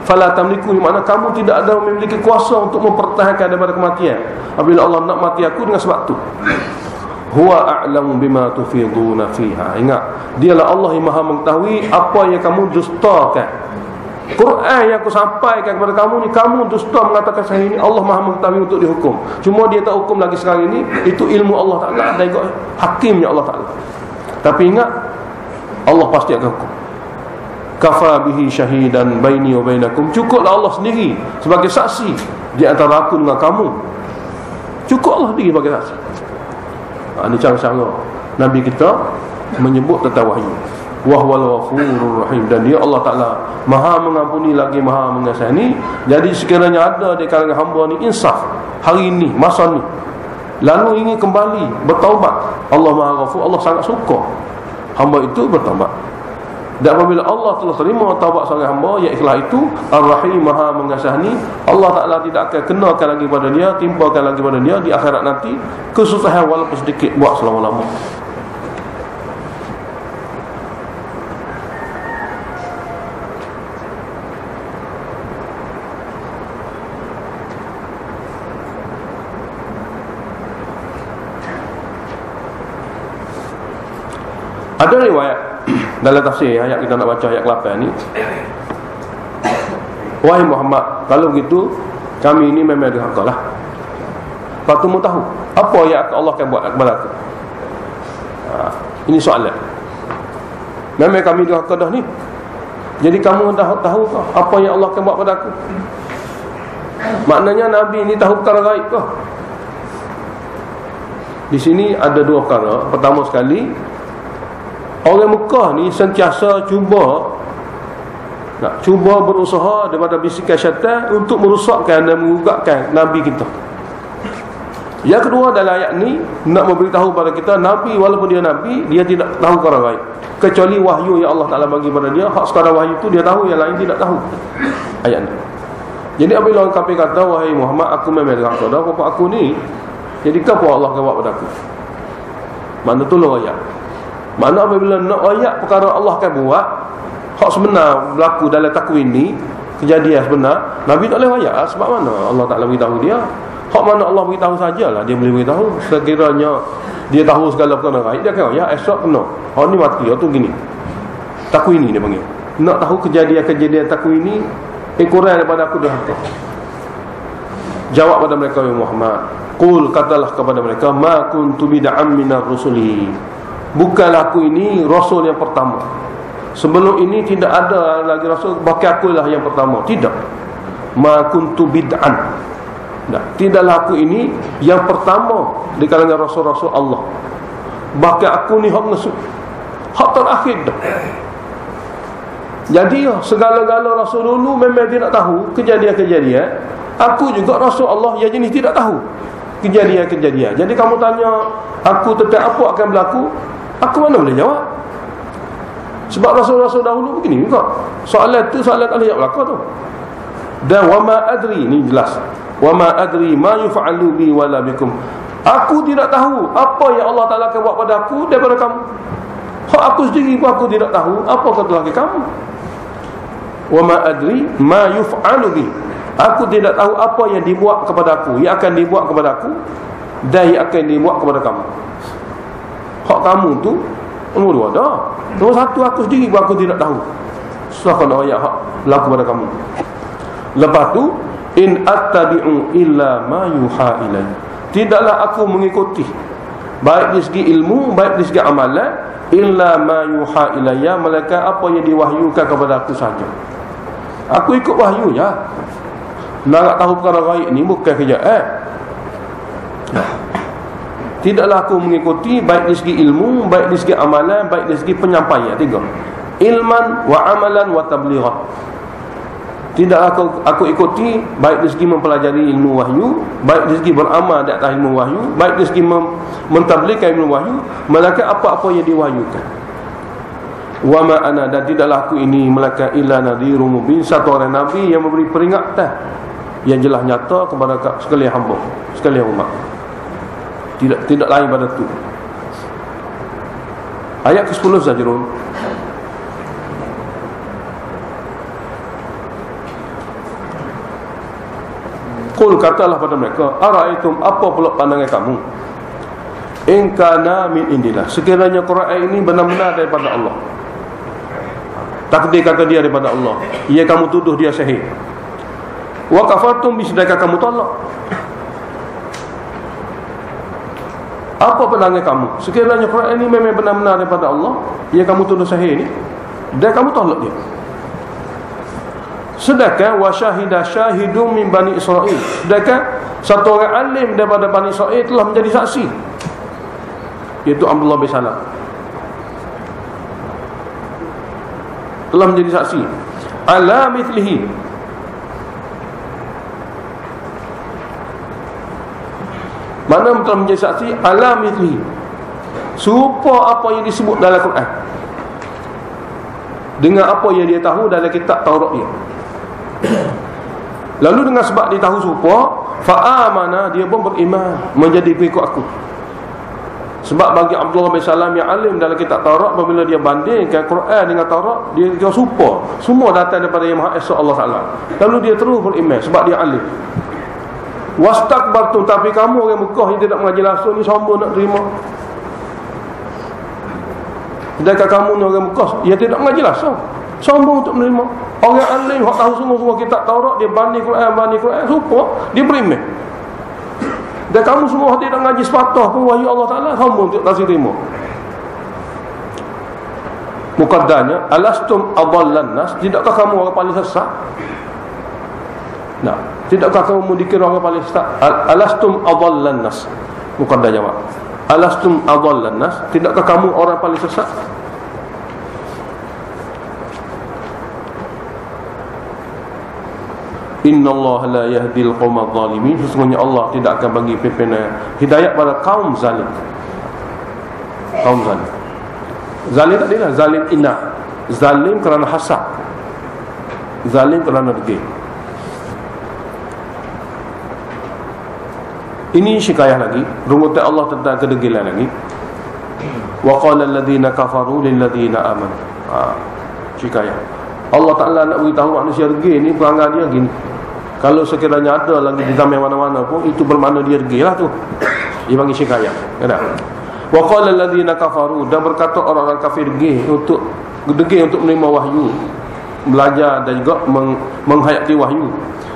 [SPEAKER 1] Fala tamliku, makna kamu tidak ada memiliki kuasa untuk mempertahankan daripada kematian. Apabila Allah nak mati aku dengan sebab tu. Huwa a'lamu bima tufiduna fiha. Ingat, dialah Allah yang maha mengetahui apa yang kamu dustakan. Quran yang aku sampaikan kepada kamu ni, kamu dusta mengatakan saya ini Allah maha mengetahui untuk dihukum. Cuma dia tak hukum lagi sekarang ini, itu ilmu Allah Ta'ala dan ikut hakimnya Allah Ta'ala. Tapi ingat, Allah pasti akan hukum. Kafa bihi syahidan baini wa bainakum. Cukuplah Allah sendiri sebagai saksi di antara aku dengan kamu. Cukup Allah sendiri sebagai saksi. Ini cara-cara Nabi kita menyebut tentang wahyu. Wahwal ghafurur rahim, dan dia Allah Ta'ala maha mengampuni lagi maha mengasihani. Jadi sekiranya ada di kalangan hamba ni insaf hari ini, masa ni, lalu ingin kembali bertaubat, Allah maha ghafur, Allah sangat suka hamba itu bertaubat. Dan apabila Allah telah terima taubat seorang hamba yang ikhlas itu, Ar-Rahim maha mengasihani, Allah Ta'ala tidak akan kenakan lagi pada dia, timpakan lagi pada dia di akhirat nanti kesusahan walaupun sedikit buat selama-lama. Ada riwayat dalam tafsir ayat kita nak baca ayat ke-8 ni, wahai Muhammad, kalau begitu kami ini memang durhaka lah. Lepas tu mu tahu apa yang Allah akan buat kepada aku. Ini soalan. Memang kami durhaka dah ni. Jadi kamu dah tahu ke apa yang Allah akan buat pada aku? Maknanya Nabi ni tahu perkara gaib ke? Di sini ada dua perkara. Pertama sekali, orang Mekah ni sentiasa cuba berusaha daripada bisikan syaitan untuk merosakkan dan mengugatkan Nabi kita. Yang kedua dalam ayat ni nak memberitahu pada kita, Nabi walaupun dia Nabi, dia tidak tahu perkara gaib kecuali wahyu yang Allah Ta'ala bagi pada dia. Hak sekadar wahyu tu dia tahu, yang lain tidak tahu. Ayat ni. Jadi apabila orang kafir kata, wahai Muhammad, aku memang durhaka dah apa aku ni, jadi apa Allah akan buat pada aku? Mana tolong ayat. Mana apabila nak ayat perkara Allah akan buat, hak sebenar berlaku dalam takwin ni, kejadian sebenar, Nabi tak boleh ayat. Sebab mana Allah Ta'ala beritahu dia? Hak mana Allah beritahu sajalah dia boleh beritahu. Sekiranya dia tahu segala perkara gaib, dia akan ayat. Esok kena hak ni mati, tu gini. Takwin ni dia panggil. Nak tahu kejadian-kejadian takwin ni, kurang daripada aku durhaka. Jawab pada mereka, ya Muhammad, qul, katalah kepada mereka, ma kuntu bid'am minar rusuli, bukanlah aku ini rasul yang pertama. Sebelum ini tidak ada lagi rasul, bahkan akulah yang pertama. Tidak. Ma kuntu bid'an. Nah, tidaklah aku ini yang pertama di kalangan rasul-rasul Allah. Bahkan aku ni hak ngesuk, hak terakhir dah. Jadi segala-gala rasul dulu memang tidak tahu kejadian-kejadian. Aku juga rasul Allah yang jenis tidak tahu kejadian-kejadian. Jadi kamu tanya aku tentang apa akan berlaku, aku mana boleh jawab? Sebab rasul-rasul dahulu begini juga. Soalan tu soalan tak boleh jawab belaka tu. Dan wama adri, ni jelas, wama adri ma yuf'alu bi wala bikum, aku tidak tahu apa yang Allah Ta'ala akan buat pada aku daripada kamu. Hak aku sendiri pun aku tidak tahu apa kata lagi kamu. Wama adri ma yuf'alu bi, aku tidak tahu apa yang dibuat kepada aku, yang akan dibuat kepada aku dan yang akan dibuat kepada kamu. Hak kamu tu nombor dua dah. Nombor satu, aku sendiri pun aku tidak tahu siapa ayat hak berlaku pada kamu. Lepas tu, in attabi'u illa ma yuha ilayya, tidaklah aku mengikuti, baik dari segi ilmu, baik dari segi amalan, illa ma yuha ilayya, melainkan apa yang diwahyukan kepada aku saja. Aku ikut wahyu ya. Nak tahu perkara gaib ni bukan kerja Tidaklah aku mengikuti, baik dari segi ilmu, baik dari segi amalan, baik dari segi penyampaian. Tiga, ilman wa amalan wa tablighan. Tidaklah aku ikuti, baik dari segi mempelajari ilmu wahyu, baik dari segi beramal di atas ilmu wahyu, baik dari segi mentabligkan ilmu wahyu, melainkan apa-apa yang diwahyukan. Wa ma ana, dan tidaklah aku ini melainkan illa nadhirun mubin, satu orang nabi yang memberi peringatan yang jelas nyata kepada sekalian hamba, sekalian umat. Tidak lain pada itu. Ayat ke-10 saja. Qul, katalah pada mereka, ara'aitum, apa pula pandangan kamu, in kana min indillah, sekiranya Quran ini benar-benar daripada Allah, takdir kata dia daripada Allah, ia kamu tuduh dia sahih, wa kafartum bi, sedangkan kamu tolak. Apa pandangan kamu, sekiranya Quran ini memang benar-benar daripada Allah, ia kamu tuduh sahih ni, dan kamu tolak dia. Sedangkan wa syahida syahidum min bani Israel, sedangkan satu orang alim daripada Bani Israel telah menjadi saksi, iaitu Abdullah bin Salam, telah menjadi saksi ala mithlihi, mana telah menjadi saksi ala mithlihi, serupa apa yang disebut dalam Quran dengan apa yang dia tahu dalam kitab Taurat dia. Lalu dengan sebab dia tahu serupa, fa'amana, dia pun beriman, menjadi pengikut aku. Sebab bagi Abdullah bin Salam yang alim dalam kitab Taurat, apabila dia bandingkan Quran dengan Taurat, dia serupa, semua datang daripada Yang Maha Esa Allah Ta'ala. Lalu dia terus beriman sebab dia alim. Wastakbartum, tapi kamu orang Mekah yang tidak mengaji langsung ni sombong nak terima. Sedangkan kamu ni orang Mekah yang tidak mengaji langsung, sombong untuk menerima. Orang alim hak tahu semua kitab Taurat, dia banding Quran serupa, dia beriman. Dan kamu semua hati tak ngaji sepatah pun wahyu Allah Ta'ala, sombong untuk tak terima. Muqaddanya, alastum adallan nas, tidakkah kamu orang paling sesat? Nah, tidakkah kamu dikira orang paling sesat? Alastum adallan nas. Muqaddah jawab, alastum adallan nas, tidakkah kamu orang paling sesat? Innallaha la yahdil qaumadh zalimin, sesungguhnya Allah tidak akan bagi pimpinan hidayah pada kaum zalim. Kaum zalim, zalim tak adalah zalim inah, zalim kerana hasad, zalim kerana degil. Ini syikayah lagi, rungutan Allah tentang kedegilan lagi. Wa qala alladhina kafaru lil ladzina amanu. Syikayah Allah Ta'ala nak beritahu manusia degil ni, perangai dia gini. Kalau sekiranya ada lagi di zaman mana-mana pun, itu bermakna dia degil lah tu. Dia panggil syikayah. Wa qala alladhina kafaru, dan berkata orang-orang kafir degil untuk menerima wahyu. belajar dan juga menghayati wahyu.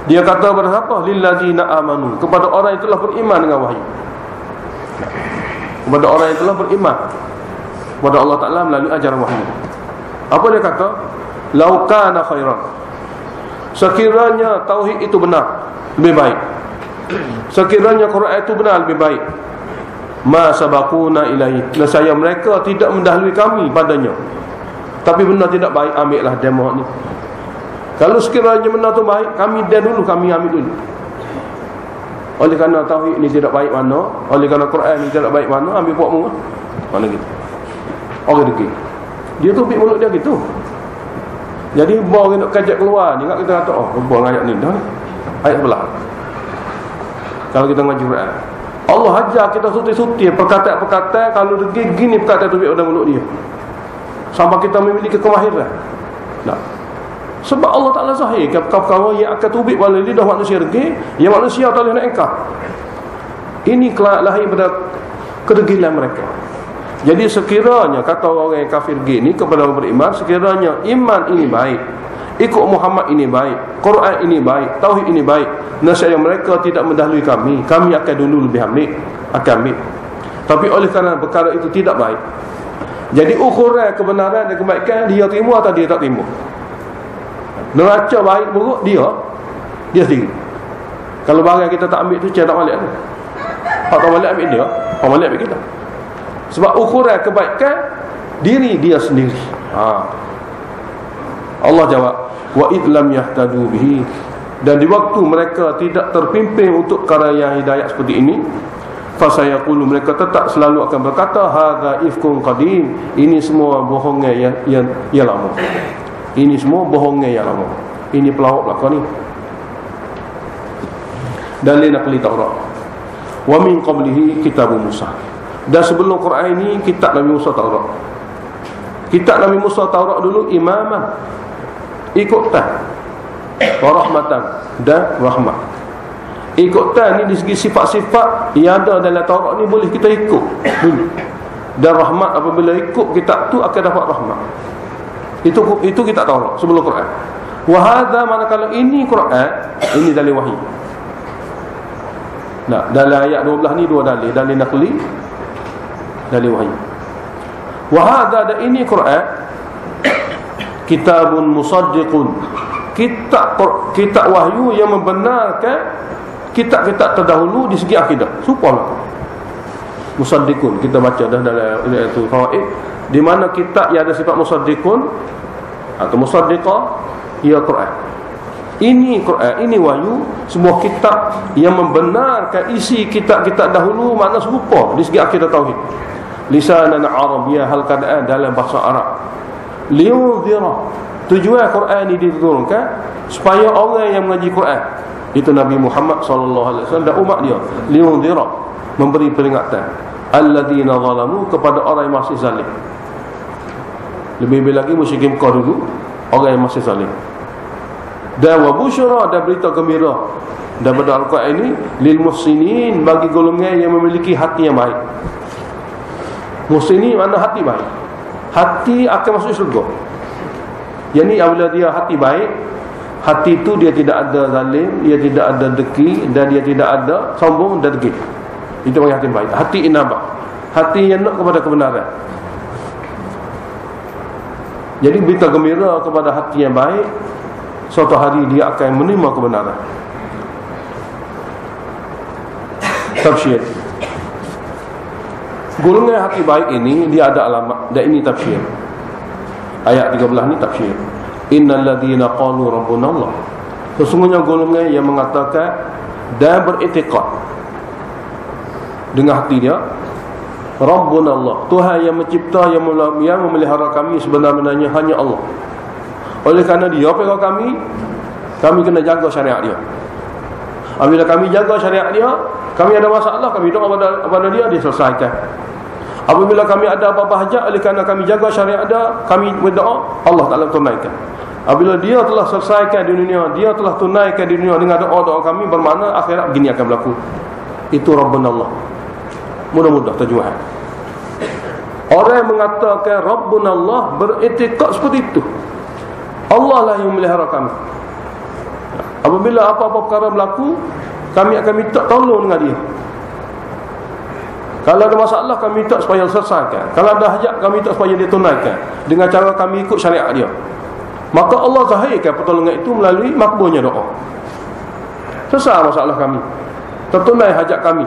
[SPEAKER 1] Dia kata kepada siapa? Lillazina amanu, kepada orang yang telah beriman dengan wahyu. Kepada orang yang telah beriman kepada Allah Ta'ala melalui ajaran wahyu. Apa dia kata? Lau kana khairan, sekiranya tauhid itu benar, lebih baik. Sekiranya Quran itu benar, lebih baik. Ma sabaquna ilaihi, nescaya mereka tidak mendahului kami padanya. Tapi benar tidak baik, ambillah demo ni. Kalau sekiranya benar tu baik, kami dulu, kami ambil dulu. Oleh kerana tauhid ni tidak baik mana, oleh kerana Quran ni tidak baik mana, ambil buatmu mana gitu. Orang degi. Dia tu ambil mulut dia gitu. Jadi bawa nak kajak keluar ni, ingat kita kata buang ayat ni dah ni. Ayat sebelah. Kalau kita ngaji Quran, Allah ajar kita suti-suti perkataan-perkataan, kalau degi gini perkataan tu ambil dalam mulut dia. Sampai kita memiliki kemahiran. Nah, sebab Allah Ta'ala sahih kau yang akan tubik wala lidah manusia degi, yang manusia tak boleh nak engkau. Ini lahir pada kedegilan mereka. Jadi sekiranya kata orang yang kafir gini kepada orang beriman, sekiranya iman ini baik, ikut Muhammad ini baik, Quran ini baik, tauhid ini baik, nescaya mereka tidak mendahului kami akan dulu lebih akan ambil. Tapi oleh kerana perkara itu tidak baik, jadi ukuran kebenaran dan kebaikan, dia terima atau dia tak terima. Neraca baik buruk dia sendiri. Kalau barang kita tak ambil tu, cara tak balik tu. Kalau tak balik ambil dia, orang balik ambil kita. Sebab ukuran kebaikan diri dia sendiri. Allah jawab, wa idlam yahtadu bihi, dan di waktu mereka tidak terpimpin untuk perkara yang hidayah seperti ini, fasayaqulu, mereka tetap selalu akan berkata, hadza ifkun qadim, ini semua bohongnya yang lama. Ini semua bohongnya yang lama. Ini pelawak belaka ni. Dalil naqli Taurat. Wa min qablihi kitab Musa. Dan sebelum Quran ini kitab Nabi Musa Taurat. Kitab Nabi Musa Taurat dulu imaman, ikutan, warahmatan dan rahmat. Ikutan ni di segi sifat-sifat yang ada dalam Taurat ni boleh kita ikut dulu. Dan rahmat, apabila ikut kitab tu akan dapat rahmat. Itu kitab Taurat sebelum Quran. Wa hadza, manakala ini Quran, ini dalil wahyu. Nah, dalam ayat 12 ni dua dalil, dalil naqli, dalil wahyu. Wa hadza, dan ini Quran, kitabun musaddiqun, kitab wahyu yang membenarkan kitab-kitab terdahulu di segi akidah. Supaya musaddiqun, kita baca dah dalam itu fawaid, di mana kitab yang ada sifat musaddiqun atau musaddiqah, ia Quran. Ini Quran, ini wahyu, sebuah kitab yang membenarkan isi kitab-kitab dahulu, makna serupa di segi akidah tauhid. Lisanan Arabiyyah, hal keadaan dalam bahasa Arab. Liunzira, tujuan Quran ini diturunkan supaya orang yang mengaji Quran, itu Nabi Muhammad SAW dan umat dia, liunzira, memberi peringatan, alladzina zalamu, kepada orang yang masih zalim. Lebih-lebih lagi musyrikin Mekah dulu, orang yang masih zalim. Dan wa busyra, dan berita gembira daripada Al-Quran ini, lil muhsinin, bagi golongan yang memiliki hati yang baik. Muhsinin mana hati baik, hati akan masuk syurga. Yang ni apabila dia hati baik, hati itu dia tidak ada zalim, dia tidak ada deki, dan dia tidak ada sombong dan degil. Itu orang hati baik, hati inabah, hati yang nak kepada kebenaran. Jadi berita gembira kepada hati yang baik, suatu hari dia akan menerima kebenaran. Tafsir, golongan hati baik ini dia ada alamat, dan ini tafsir. Ayat 13 ni tafsir. Innal ladzina qalu rabbuna Allah, sesungguhnya golongan yang mengatakan dan beriktikad dengan hati dia, Rabbuna Allah, Tuhan yang mencipta, yang memelihara kami sebenarnya hanya Allah. Oleh kerana dia pelihara kami kena jaga syariat dia. Apabila kami jaga syariat dia, kami ada masalah, kami doa kepada dia, dia selesaikan. Apabila kami ada apa-apa hajat, oleh kerana kami jaga syariat dia, kami berdoa, Allah Ta'ala tunaikan. Apabila dia telah selesaikan di dunia, dia telah tunaikan di dunia dengan doa-doa kami, bermakna akhirat begini akan berlaku. Itu Rabbuna Allah. Mudah-mudah terjemahan. Orang yang mengatakan Rabbuna Allah beriktikad seperti itu. Allah lah yang melihara kami. Apabila apa-apa perkara berlaku, kami akan minta tolong dengan dia. Kalau ada masalah, kami minta supaya selesaikan. Kalau ada hajat, kami minta supaya dia tunaikan dengan cara kami ikut syariat dia. Maka Allah zahirkan pertolongan itu melalui makbulnya doa. Selesai masalah kami, tertunai hajat kami.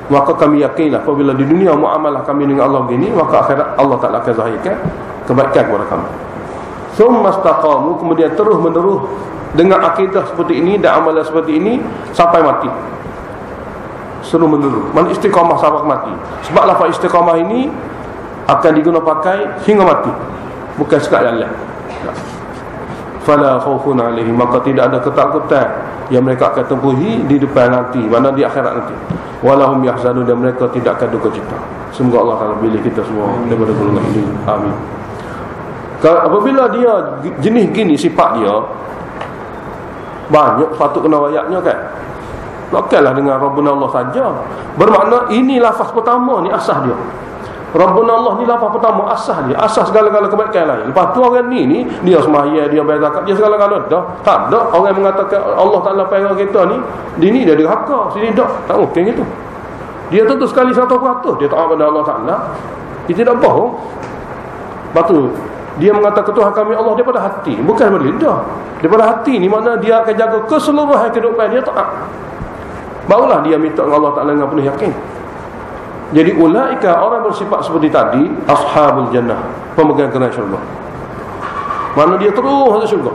[SPEAKER 1] Maka kami yakinlah apabila di dunia muamalah kami dengan Allah begini, maka akhirat Allah Ta'ala akan zahirkan kebaikan kepada kami. Thumma istaqamu, kemudian terus menerus dengan akidah seperti ini dan amalan seperti ini sampai mati. Seru menerus. Man istiqamah sampai mati. Sebab lafaz istiqamah ini akan digunakan pakai hingga mati, bukan sekadar Allah. Fala khaufun alaihim, maka tidak ada ketakutan yang mereka akan tempuhi di depan nanti, mana di akhirat nanti. Walahum yahzanun, dan mereka tidak akan duka cita. Semoga Allah Taala pilih kita semua daripada golongan ini. Amin. Apabila dia jenis gini sifat dia, banyak patut kena ayatnya kan. Takkanlah dengan Rabbuna Allah saja. Bermakna ini lafaz pertama ni asas dia. Rabbuna Allah ni lafaz pertama, asas dia, asas segala-gala kebaikan lain. Lepas tu orang ni dia sembahyang, dia bayar zakat, dia segala-gala dah. Tak ada orang mengatakan Allah Taala panggil kita ni, dia dia derhaka, sini dak. Tak mungkin gitu. Dia tentu sekali 100% dia taat pada Allah Taala. Dia tidak bohong. Lepas tu dia mengatakan Tuhan kami Allah daripada hati, bukan daripada lidah. Daripada hati ni makna dia akan jaga keseluruhan kehidupan dia taat. Barulah dia minta dengan Allah Taala dengan penuh yakin. Jadi ulaika, orang bersifat seperti tadi, ashabul jannah, pemegang kerai syurga. Mana dia terus masuk syurga.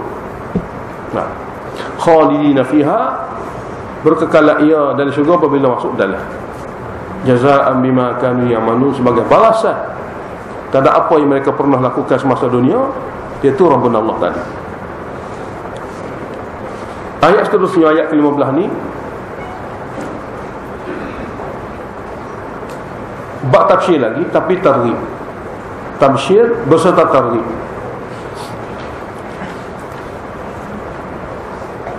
[SPEAKER 1] Nah, khalidina fiha, berkekal ia dalam syurga apabila masuk dalam. Jazaa'an bima kanu ya'malun, sebagai balasan terhadap apa yang mereka pernah lakukan semasa dunia, iaitu Rabbuna Allah tadi. Ayat seterusnya, ayat ke-15 ni, bab tafsir lagi, tapi targhib. Tafsir berserta targhib.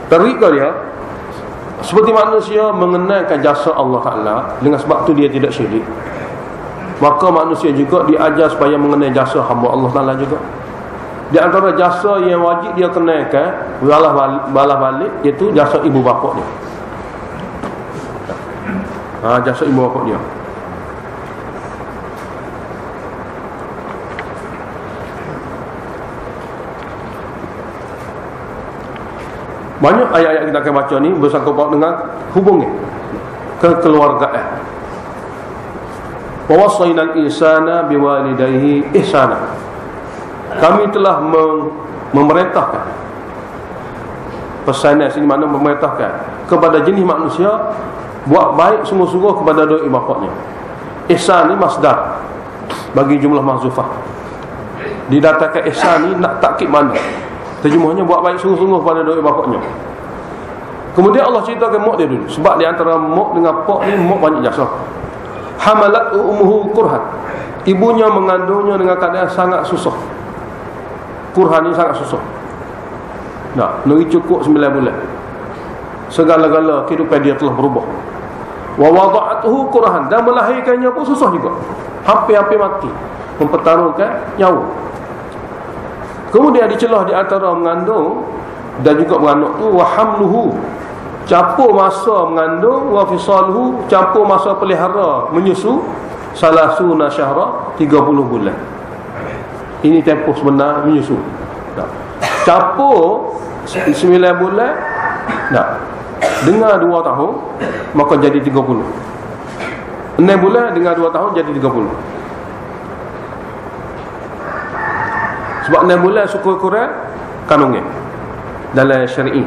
[SPEAKER 1] Targhib dia seperti manusia mengenalkan jasa Allah Ta'ala, dengan sebab tu dia tidak syirik. Maka manusia juga diajar supaya mengenal jasa hamba Allah Ta'ala juga. Di antara jasa yang wajib dia kenalkan, balas balik, iaitu jasa ibu bapa dia. Jasa ibu bapa dia. Banyak ayat-ayat kita akan baca ni bersangkut dengan hubungan kekeluargaan. Wa wasainal insana biwalidayhi ihsana. Kami telah memerintahkan, pesanan sini makna memerintahkan kepada jenis manusia buat baik sungguh-sungguh kepada dua ibu bapanya. Ihsan ni masdar bagi jumlah mahzufah. Didatangkan ihsan ni nak takkid mana? Terjemahnya buat baik sungguh-sungguh pada dua bapaknya. Kemudian Allah ceritakan mak dia dulu. Sebab di antara mak dengan pak ni, mak banyak jasa. Hamalat ummuhu kurhan. Ibunya mengandungnya dengan keadaan sangat susah. Kurhan ni sangat susah. Nak cukup 9 bulan. Segala-gala kehidupan dia telah berubah. Wa wada'atuhu kurhan, dan melahirkannya pun susah juga. Hampir-hampir mati, mempertaruhkan nyawa. Kemudian dicelah di antara mengandung dan juga beranak tu, wa hamluhu, campur masa mengandung, wa fisaluhu, campur masa pelihara menyusu, salasuna syahra, 30 bulan. Ini tempoh sebenar menyusu. Campur 9 bulan, dengan 2 tahun, maka jadi 30. 6 bulan dengan 2 tahun jadi 30. Sebab 6 bulan syukur-kurang kanunnya dalam syar'i.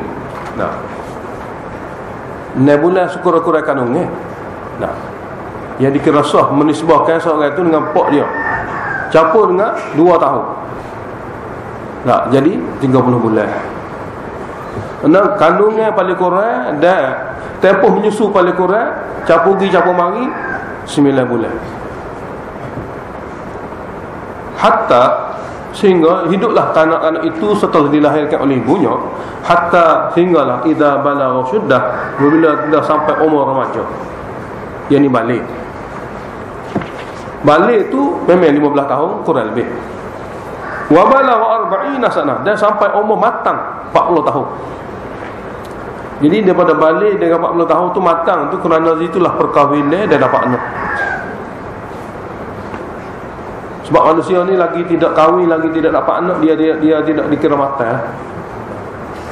[SPEAKER 1] 6 bulan syukur-kurang kanunnya. Yang dikira sah menisbahkan seorang itu dengan pak dia, campur dengan 2 tahun. Jadi 30 bulan. Kandungnya paling kurang dan tempoh menyusu paling kurang, campur pergi campur mari 9 bulan. Hatta, sehingga hiduplah anak-anak itu setelah dilahirkan oleh ibunya, hatta hinggalah idza balagha syuddah, bila dah sampai umur remaja. Yang ni balik. Balik tu memang 15 tahun kurang lebih. Wa balagha 40 sanah, dan sampai umur matang 40 tahun. Jadi daripada balik dengan 40 tahun tu matang tu, kerana itulah perkahwinan dan dapat anak. Sebab manusia ni lagi tidak kahwin, lagi tidak dapat anak, dia tidak dikira matang.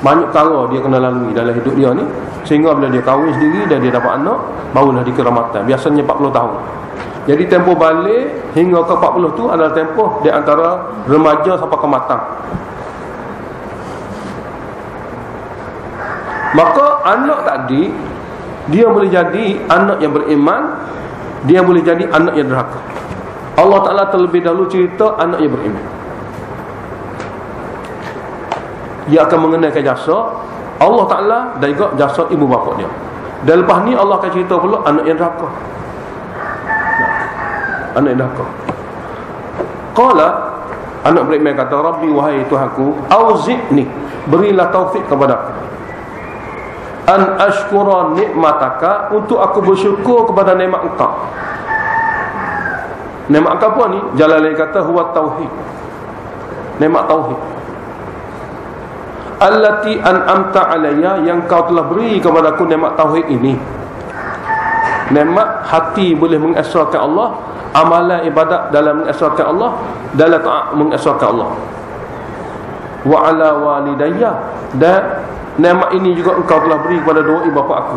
[SPEAKER 1] Banyak perkara dia kena lalui dalam hidup dia ni, sehingga bila dia kahwin sendiri dan dia dapat anak, barulah dikira matang. Biasanya 40 tahun. Jadi tempoh balik hingga ke 40 tu adalah tempoh di antara remaja sampai ke matang. Maka anak tadi, dia boleh jadi anak yang beriman, dia boleh jadi anak yang derhaka. Allah Ta'ala terlebih dahulu cerita anak yang beriman. Dia akan mengenaikan jasa Allah Ta'ala dan juga jasa ibu bapa dia. Dan lepas ni Allah akan cerita pula anak yang derhaka. Anak yang derhaka. Qala, anak beriman kata, Rabbi wahai Tuhanku, auzi'ni, berilah taufik kepadaku, an ashkura nikmataka, untuk aku bersyukur kepada nikmat engkau. Nikmat engkau apa ni? Jalalain kata huwa tauhid. Nikmat tauhid. Allati an'amta alayya, yang kau telah beri kepada aku nikmat tauhid ini. Nikmat hati boleh mengesahkan Allah, amalan ibadat dalam mengesahkan Allah, dalam taat mengesahkan Allah. Wa ala walidayya, dan nikmat ini juga engkau telah beri kepada dua ibu bapa aku.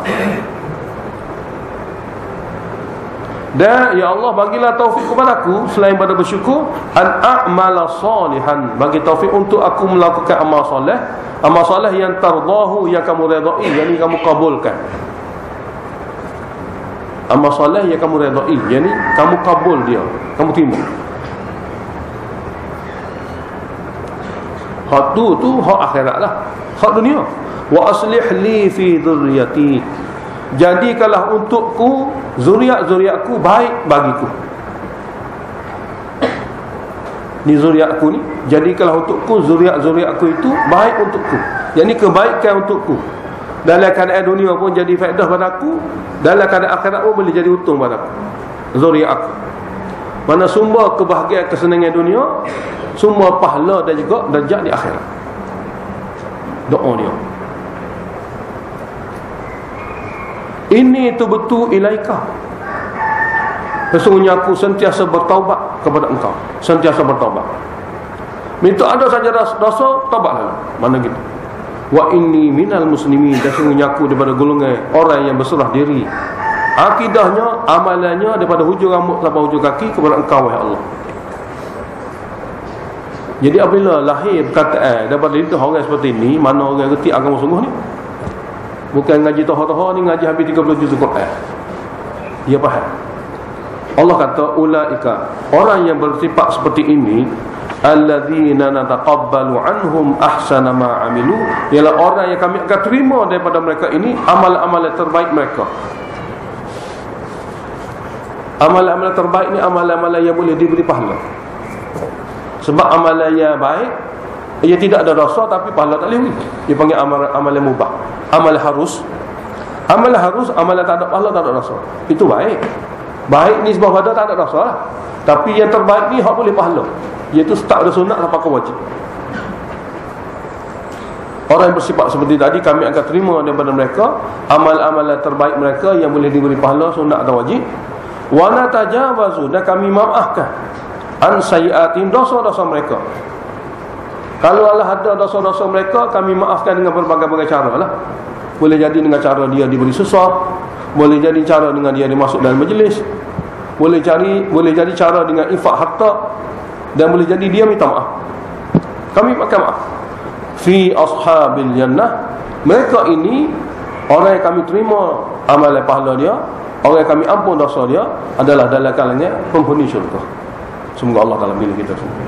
[SPEAKER 1] Dan ya Allah, bagilah taufik kepada aku selain pada bersyukur, an a'mala salihan, bagi taufik untuk aku melakukan amal soleh, amal soleh yang tardahu, yang kamu redai, yang kamu kabulkan. Amal soleh yang kamu redai, yang kamu kabul dia, kamu terima. Hak tu hak akhirat lah, hak dunia. Wa aslih li fi dhurriyyati, jadikanlah untukku zuriat-zuriatku baik bagiku. Ni zuriatku ni, jadikanlah untukku zuriat-zuriatku itu baik untukku. Yang ni kebaikan untukku. Dalam keadaan dunia pun jadi faedah padaku, dalam keadaan akhirat pun boleh jadi untung padaku. Zuriat aku. Mana sumber kebahagiaan kesenangan dunia, sumber pahala dan juga darjat di akhirat. Doa dia. Ini tu betul ilaika, sesungguhnya aku sentiasa bertaubat kepada engkau, sentiasa bertaubat. Minta ada saja dosa, taubatlah. Mana gitu. Wa inni minal muslimin, sesungguhnya aku daripada golongan orang yang berserah diri, akidahnya, amalannya daripada hujung rambut sampai hujung kaki kepada engkau wahai Allah. Jadi apabila lahir perkataan daripada lidah orang seperti ini, mana orang reti agama sungguh ni? Bukan ngaji tohah-tohah ni, ngaji habis 30 juz Quran. Dia faham. Allah kata ulaika, orang yang bersifat seperti ini, alladzina nataqabbalu anhum ahsana ma amilu, ialah orang yang kami akan terima daripada mereka ini amalan-amalan terbaik mereka. Amalan-amalan terbaik ni amalan-amalan yang boleh diberi pahala. Sebab amalan yang baik, ia tidak ada dosa tapi pahala tak boleh. Dia panggil amalan mubah. Amalan harus, amalan tak ada pahala, tak ada dosa. Itu baik. Baik ni sebab pada tak ada dosa lah. Tapi yang terbaik ni hak boleh pahala, iaitu start ada sunat sampai ke wajib. Orang yang bersifat seperti tadi, kami akan terima daripada mereka amal-amalan terbaik mereka yang boleh diberi pahala, sunat atau wajib. Wa natajawazu, dan kami maafkan an sayyiatin, dosa-dosa mereka. Kalau Allah ada dosa-dosa mereka, kami maafkan dengan berbagai-bagai cara lah. Boleh jadi dengan cara dia diberi susah, boleh jadi cara dengan dia dimasuk dalam majlis, boleh jadi cara dengan infak harta, dan boleh jadi dia minta maaf. Kami akan maaf. Fi ashabil jannah, mereka ini orang yang kami terima amalan pahala dia, orang yang kami ampun dosa dia, adalah dalam kalangan penghuni syurga. Semoga Allah Taala pilih kita semua.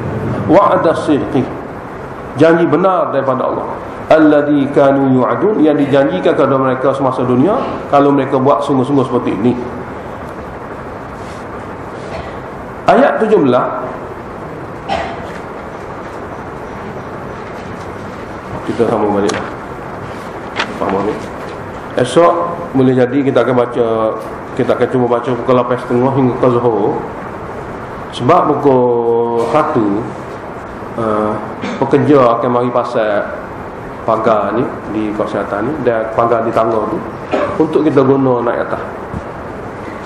[SPEAKER 1] Wa'ada sidqi, janji benar daripada Allah, alladzi kanu yu'adun, yang dijanjikan kepada mereka semasa dunia kalau mereka buat sungguh-sungguh seperti ini. Ayat 17, kita sambung balik lah. Faham balik. Esok boleh jadi kita akan cuba baca pukul 8.30 hingga ke Zuhur. Sebab pukul 1 pekerja akan mari pasal pagar ni di kesihatan ni dan pagar di tangga tu untuk kita guna naik atas,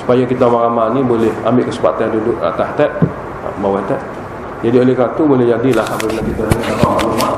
[SPEAKER 1] supaya kita ramai ni boleh ambil kesempatan duduk atas tak, bawah tak. Jadi oleh kerana tu boleh jadilah apabila kita dapat maklumat